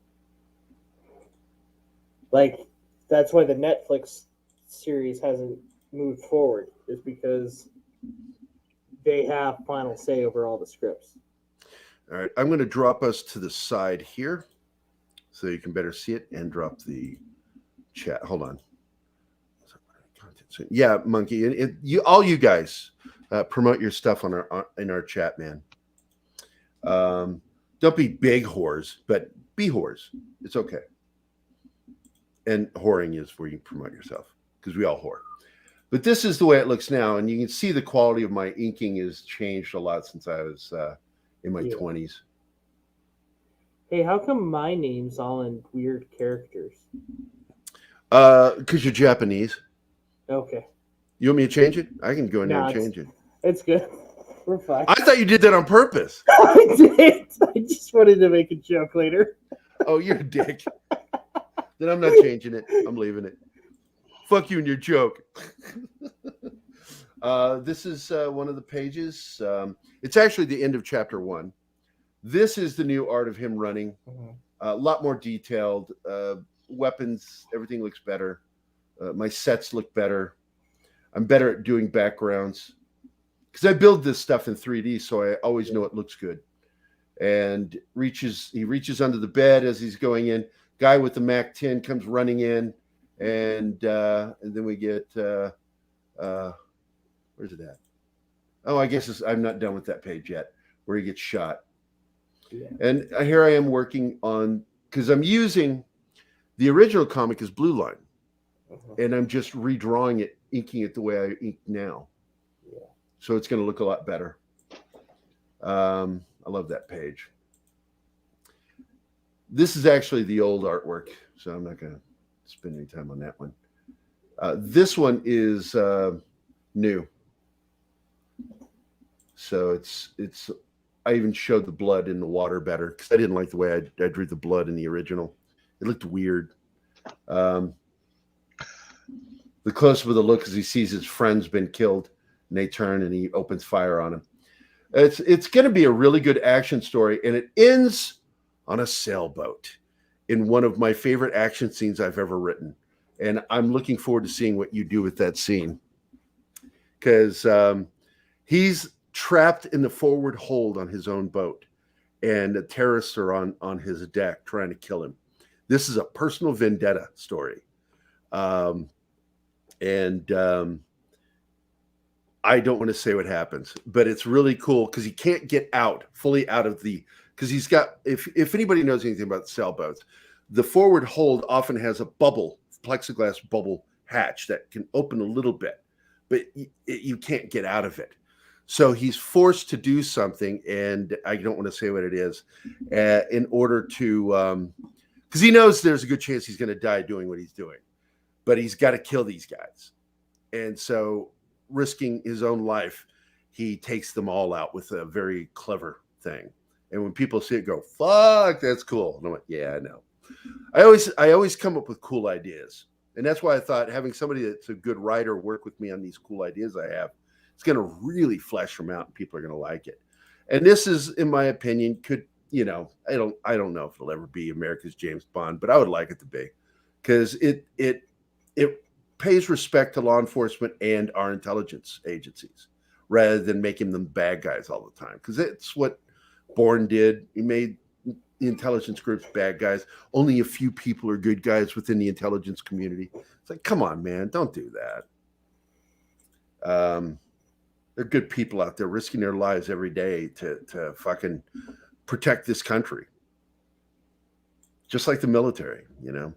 That's why the Netflix series hasn't moved forward, is because they have final say over all the scripts. All right, I'm going to drop us to the side here so you can better see it and drop the chat. Hold on. Yeah, Monkey, all you guys promote your stuff on in our chat, man. Don't be big whores, but be whores. It's okay. And whoring is where you promote yourself because we all whore. But this is the way it looks now, and you can see the quality of my inking has changed a lot since I was in my 20s. Hey, how come my name's all in weird characters? Because you're Japanese. Okay. You want me to change it? I can go in there Nah, and change it. it's good. We're fine. I thought you did that on purpose. I did. I just wanted to make a joke later. Oh, you're a dick. Then I'm not changing it. I'm leaving it. Fuck you and your joke. This is one of the pages. It's actually the end of chapter 1. This is the new art of him running. A lot more detailed. Weapons, everything looks better. My sets look better. I'm better at doing backgrounds because I build this stuff in 3D, so I always know it looks good. And he reaches under the bed as he's going in. Guy with the Mac 10 comes running in, and then we get where's it at? Oh, I guess I'm not done with that page yet, where he gets shot. Yeah. And here I am working on, because I'm using the original comic is Blue Line, and I'm just redrawing it, inking it the way I ink now. Yeah. So it's going to look a lot better. I love that page. This is actually the old artwork, so I'm not going to spend any time on that one. This one is new. So it's. I even showed the blood in the water better because I didn't like the way I drew the blood in the original. It looked weird. The close-up of the look as he sees his friend's been killed, and they turn and he opens fire on him. It's going to be a really good action story, and it ends on a sailboat in one of my favorite action scenes I've ever written. And I'm looking forward to seeing what you do with that scene, because he's trapped in the forward hold on his own boat, and the terrorists are on his deck trying to kill him. This is a personal vendetta story. I don't want to say what happens, but it's really cool because he can't get fully out of because he's got, if anybody knows anything about sailboats, the forward hold often has a plexiglass bubble hatch that can open a little bit, but you can't get out of it. So he's forced to do something, and I don't want to say what it is, in order to, because he knows there's a good chance he's going to die doing what he's doing, but he's got to kill these guys. And so, risking his own life, he takes them all out with a very clever thing. And when people see it, go, "Fuck, that's cool." And I'm like, "Yeah, I know." I always come up with cool ideas, and that's why I thought having somebody that's a good writer work with me on these cool ideas I have, it's going to really flesh them out, and people are going to like it. And this is, in my opinion, I don't know if it'll ever be America's James Bond, but I would like it to be, because it pays respect to law enforcement and our intelligence agencies rather than making them bad guys all the time, because it's what Bourne did. He made the intelligence groups bad guys. Only a few people are good guys within the intelligence community. It's like, come on, man, don't do that. They're good people out there risking their lives every day to fucking protect this country, just like the military, And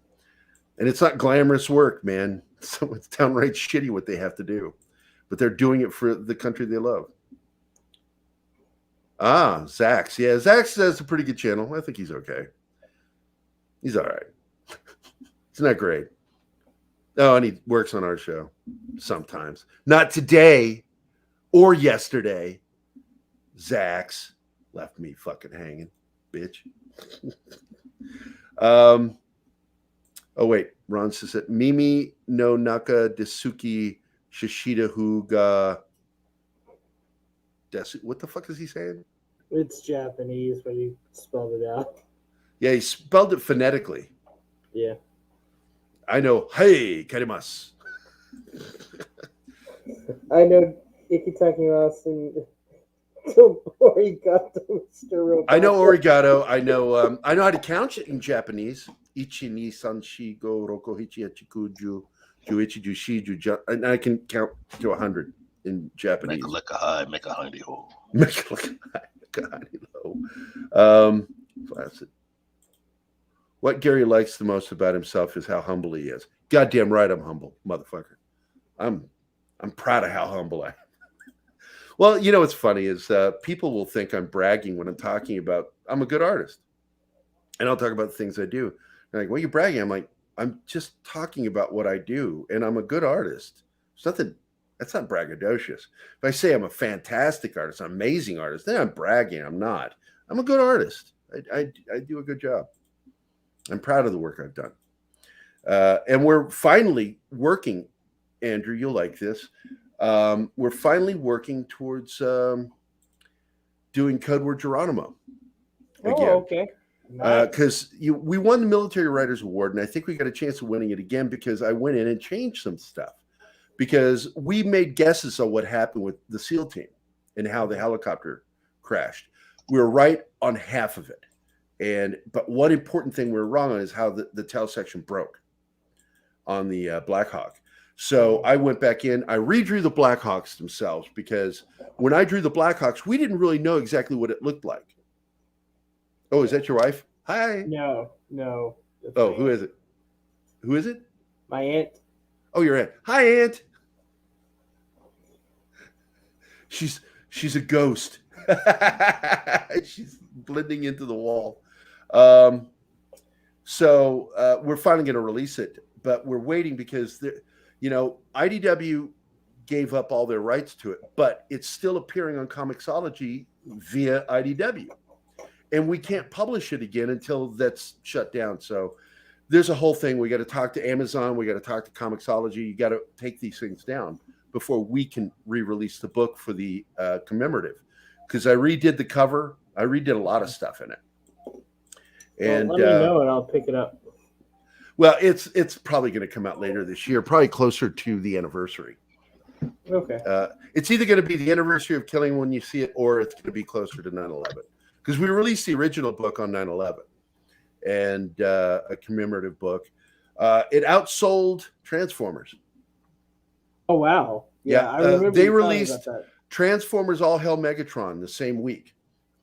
it's not glamorous work, man. So it's downright shitty what they have to do, but they're doing it for the country they love. Zax. Yeah, Zax has a pretty good channel. I think he's okay. He's all right. He's not great. Oh, and he works on our show sometimes. Not today or yesterday. Zax left me fucking hanging, bitch. Oh, wait. Ron says that Mimi no Naka Desuki Shishida Huga. What the fuck is he saying? It's Japanese, but he spelled it out. Yeah, he spelled it phonetically. Yeah. I know. Hey, karimasu. I know Ikitakimasu and Origato, Mr. Roboto. I know Origato. I know how to count it in Japanese. Ichi, ni, san, shi, go, roko, hichi, hachiku, ju, juichi, jushi, ju, and I can count to 100 in Japanese. Make a lick a high, make a hindy ho. Make a lick a high, make a hindy low. Flaccid. What Gary likes the most about himself is how humble he is. Goddamn right, I'm humble, motherfucker. I'm proud of how humble I am. Well, what's funny is people will think I'm bragging when I'm talking about I'm a good artist. and I'll talk about the things I do. They're like, "Well, you're bragging." I'm like, "I'm just talking about what I do, and I'm a good artist. It's nothing. That's not braggadocious. If I say I'm a fantastic artist, an amazing artist, then I'm bragging. I'm not. I'm a good artist. I do a good job. I'm proud of the work I've done, and we're finally working. Andrew, you'll like this. We're finally working towards doing Code Word Geronimo again. Oh, okay. Because we won the Military Writers Award, and I think we got a chance of winning it again because I went in and changed some stuff. Because we made guesses on what happened with the SEAL team and how the helicopter crashed. We were right on half of it. But one important thing we were wrong on is how the tail section broke on the Black Hawk. So I went back in, I redrew the Black Hawks themselves because when I drew the Black Hawks, we didn't really know exactly what it looked like. Oh, is that your wife? Hi. No. Oh, who is it? Who is it? My aunt. Oh, your aunt. Hi, Aunt. She's a ghost. She's blending into the wall. So we're finally going to release it, but we're waiting because IDW gave up all their rights to it, but it's still appearing on Comixology via IDW, and we can't publish it again until that's shut down. So there's a whole thing. We got to talk to Amazon. We got to talk to Comixology. You got to take these things down before we can re-release the book for the commemorative. Because I redid the cover. I redid a lot of stuff in it. And let me know, and I'll pick it up. Well, it's probably going to come out later this year, probably closer to the anniversary. Okay. It's either going to be the anniversary of Killing When You See It, or it's going to be closer to 9/11. Because we released the original book on 9/11. And a commemorative book. It outsold Transformers. Oh, wow. Yeah, I remember they you telling me released about that. Transformers All Hell Megatron the same week,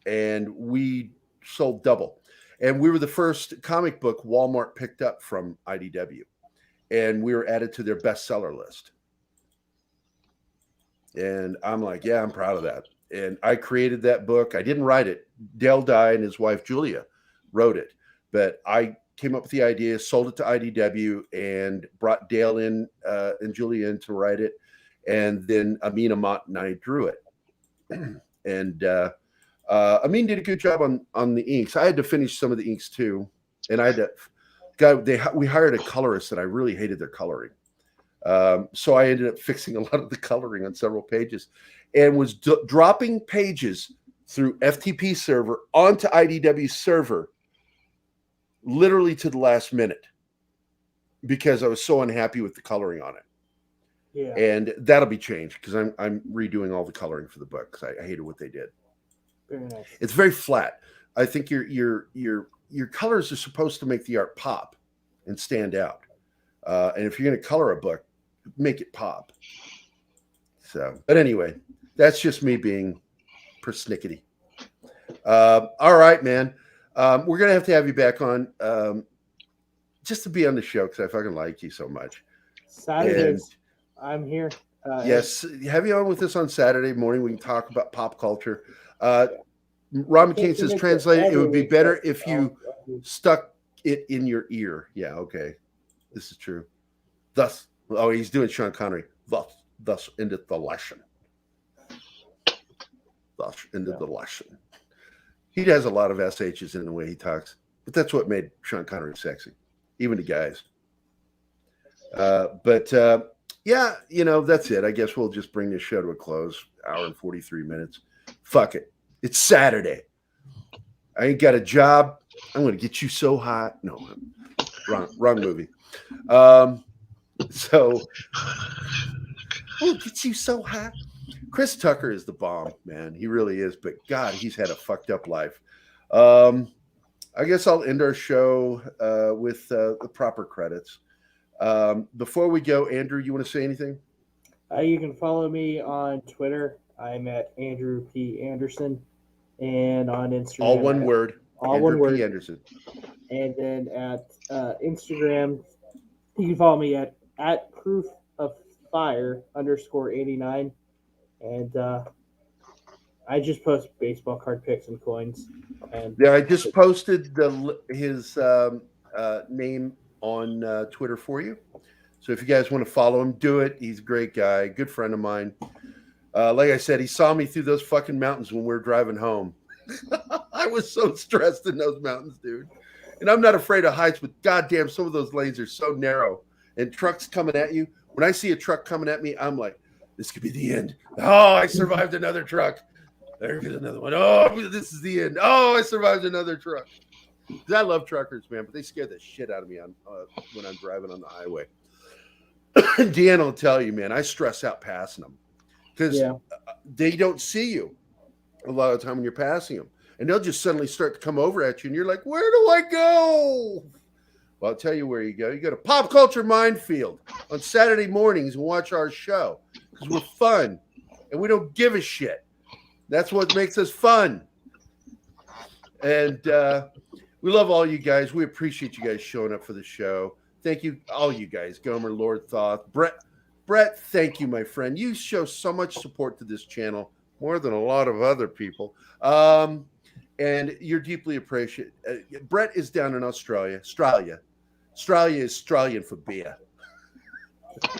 and we sold double. And we were the first comic book Walmart picked up from IDW, and we were added to their bestseller list. And I'm like, yeah, I'm proud of that. And I created that book. I didn't write it. Dale Dye and his wife Julia wrote it. But I came up with the idea, sold it to IDW, and brought Dale in and Julia in to write it. And then Amin Amat and I drew it. And Amin did a good job on the inks. I had to finish some of the inks too. And I had to, we hired a colorist that I really hated their coloring. So I ended up fixing a lot of the coloring on several pages and was dropping pages through FTP server onto IDW server literally to the last minute because I was so unhappy with the coloring on it. Yeah. And that'll be changed because I'm redoing all the coloring for the book because I hated what they did. Very nice. It's very flat. I think your colors are supposed to make the art pop and stand out. And if you're going to color a book, make it pop. So, but anyway, that's just me being persnickety. All right, man. We're going to have you back on just to be on the show because I fucking like you so much. Saturdays, I'm here. Yes, have you on with us on Saturday morning. We can talk about pop culture. Ron McCain says, translated, it would be better if you stuck it in your ear. Yeah, okay. This is true. Thus, oh, he's doing Sean Connery. Thus ended the lesson. Thus ended the lesson. He has a lot of SHs in the way he talks, but that's what made Sean Connery sexy, even to guys. Yeah, that's it. I guess we'll just bring this show to a close. Hour and 43 minutes. Fuck it. It's Saturday. I ain't got a job. I'm going to get you so hot. No, wrong movie. So we'll get you so hot. Chris Tucker is the bomb, man. He really is. But God, he's had a fucked up life. I guess I'll end our show with the proper credits. Before we go, Andrew, you want to say anything? You can follow me on Twitter. I'm at Andrew P. Anderson. And on Instagram. All one word. All Andrew one word. P. Anderson. And then at Instagram, you can follow me at proof of fire _89. And I just post baseball card picks and coins. And Yeah, I just posted his name on Twitter for you. So if you guys want to follow him, do it. He's a great guy, good friend of mine. Like I said, he saw me through those fucking mountains when we were driving home. I was so stressed in those mountains, dude. And I'm not afraid of heights, but goddamn, some of those lanes are so narrow. And trucks coming at you. When I see a truck coming at me, I'm like, this could be the end. Oh, I survived another truck. There's another one. Oh, this is the end. Oh, I survived another truck. I love truckers, man, but they scare the shit out of me when I'm driving on the highway. Dan will tell you, man, I stress out passing them because they don't see you a lot of the time when you're passing them. And they'll just suddenly start to come over at you, and you're like, where do I go? Well, I'll tell you where you go. You go to Pop Culture Minefield on Saturday mornings and watch our show because we're fun, and we don't give a shit. That's what makes us fun. And we love all you guys. We appreciate you guys showing up for the show. Thank you, all you guys. Gomer, Lord Thoth, Brett, thank you, my friend. You show so much support to this channel, more than a lot of other people. And you're deeply appreciated. Brett is down in Australia. Australia is Australian for beer.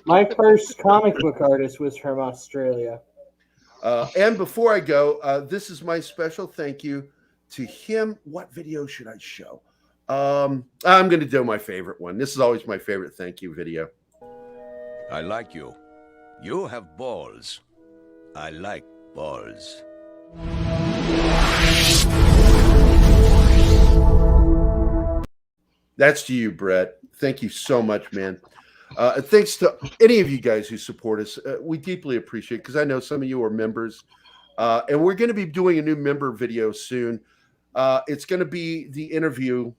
My first comic book artist was from Australia. And before I go, this is my special thank you to him. What video should I show? I'm going to do my favorite one. This is always my favorite thank you video. I like you. You have balls. I like balls. That's to you, Brett. Thank you so much, man. Thanks to any of you guys who support us. We deeply appreciate it because I know some of you are members. And we're going to be doing a new member video soon. It's going to be the interview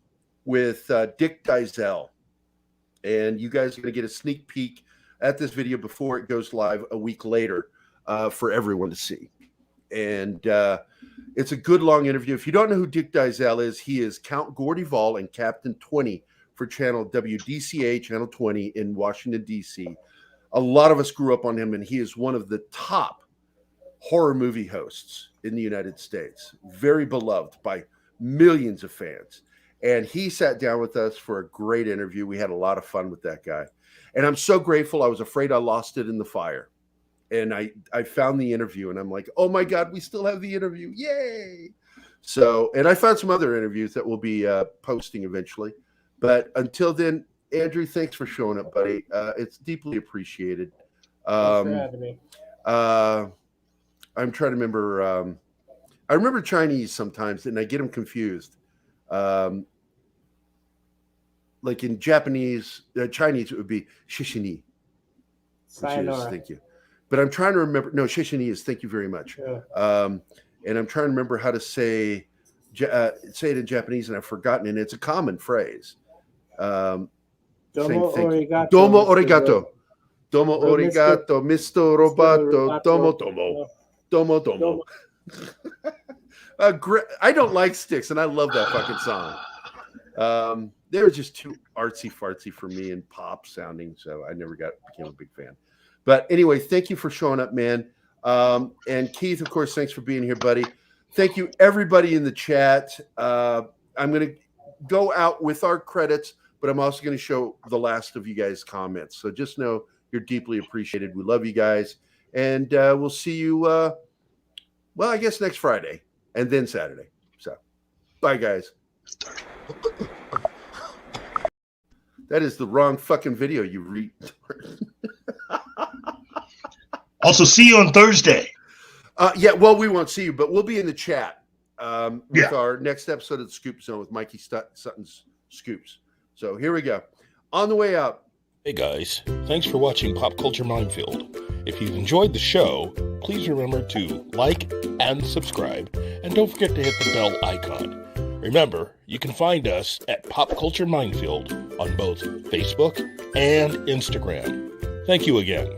with Dick Dizell. And you guys are going to get a sneak peek at this video before it goes live a week later for everyone to see. And it's a good long interview. If you don't know who Dick Dizell is, he is Count Gordyval and Captain 20 for channel WDCA, channel 20 in Washington, D.C. A lot of us grew up on him, and he is one of the top horror movie hosts in the United States. Very beloved by millions of fans. And he sat down with us for a great interview. We had a lot of fun with that guy. And I'm so grateful. I was afraid I lost it in the fire. And I found the interview, and I'm like, oh my God, we still have the interview. Yay. So, and I found some other interviews that we'll be posting eventually. But until then, Andrew, thanks for showing up, buddy. It's deeply appreciated. Thanks for having me. I'm trying to remember. I remember Chinese sometimes, and I get them confused. Like in Japanese, Chinese, it would be shishini. Sayonara. Thank you. But I'm trying to remember. No, shishini is thank you very much. Yeah. And I'm trying to remember how to say it in Japanese, and I've forgotten. And it's a common phrase. Domo arigato. Domo arigato. Domo arigato, Mr. Roboto. Domo domo. I don't like Styx, and I love that fucking song. They were just too artsy fartsy for me and pop sounding, so I never became a big fan. But anyway, thank you for showing up, man. And Keith, of course, thanks for being here, buddy. Thank you, everybody in the chat. I'm going to go out with our credits, but I'm also going to show the last of you guys' comments. So just know you're deeply appreciated. We love you guys. And we'll see you, well, I guess next Friday and then Saturday. So bye, guys. That is the wrong fucking video, you read. Also, see you on Thursday. Yeah, well, we won't see you, but we'll be in the chat with our next episode of the Scoop Zone with Mikey Sutton's Scoops. So here we go. On the way out. Hey guys, thanks for watching Pop Culture Minefield. If you've enjoyed the show, please remember to like and subscribe, and don't forget to hit the bell icon. Remember, you can find us at Pop Culture Minefield on both Facebook and Instagram. Thank you again.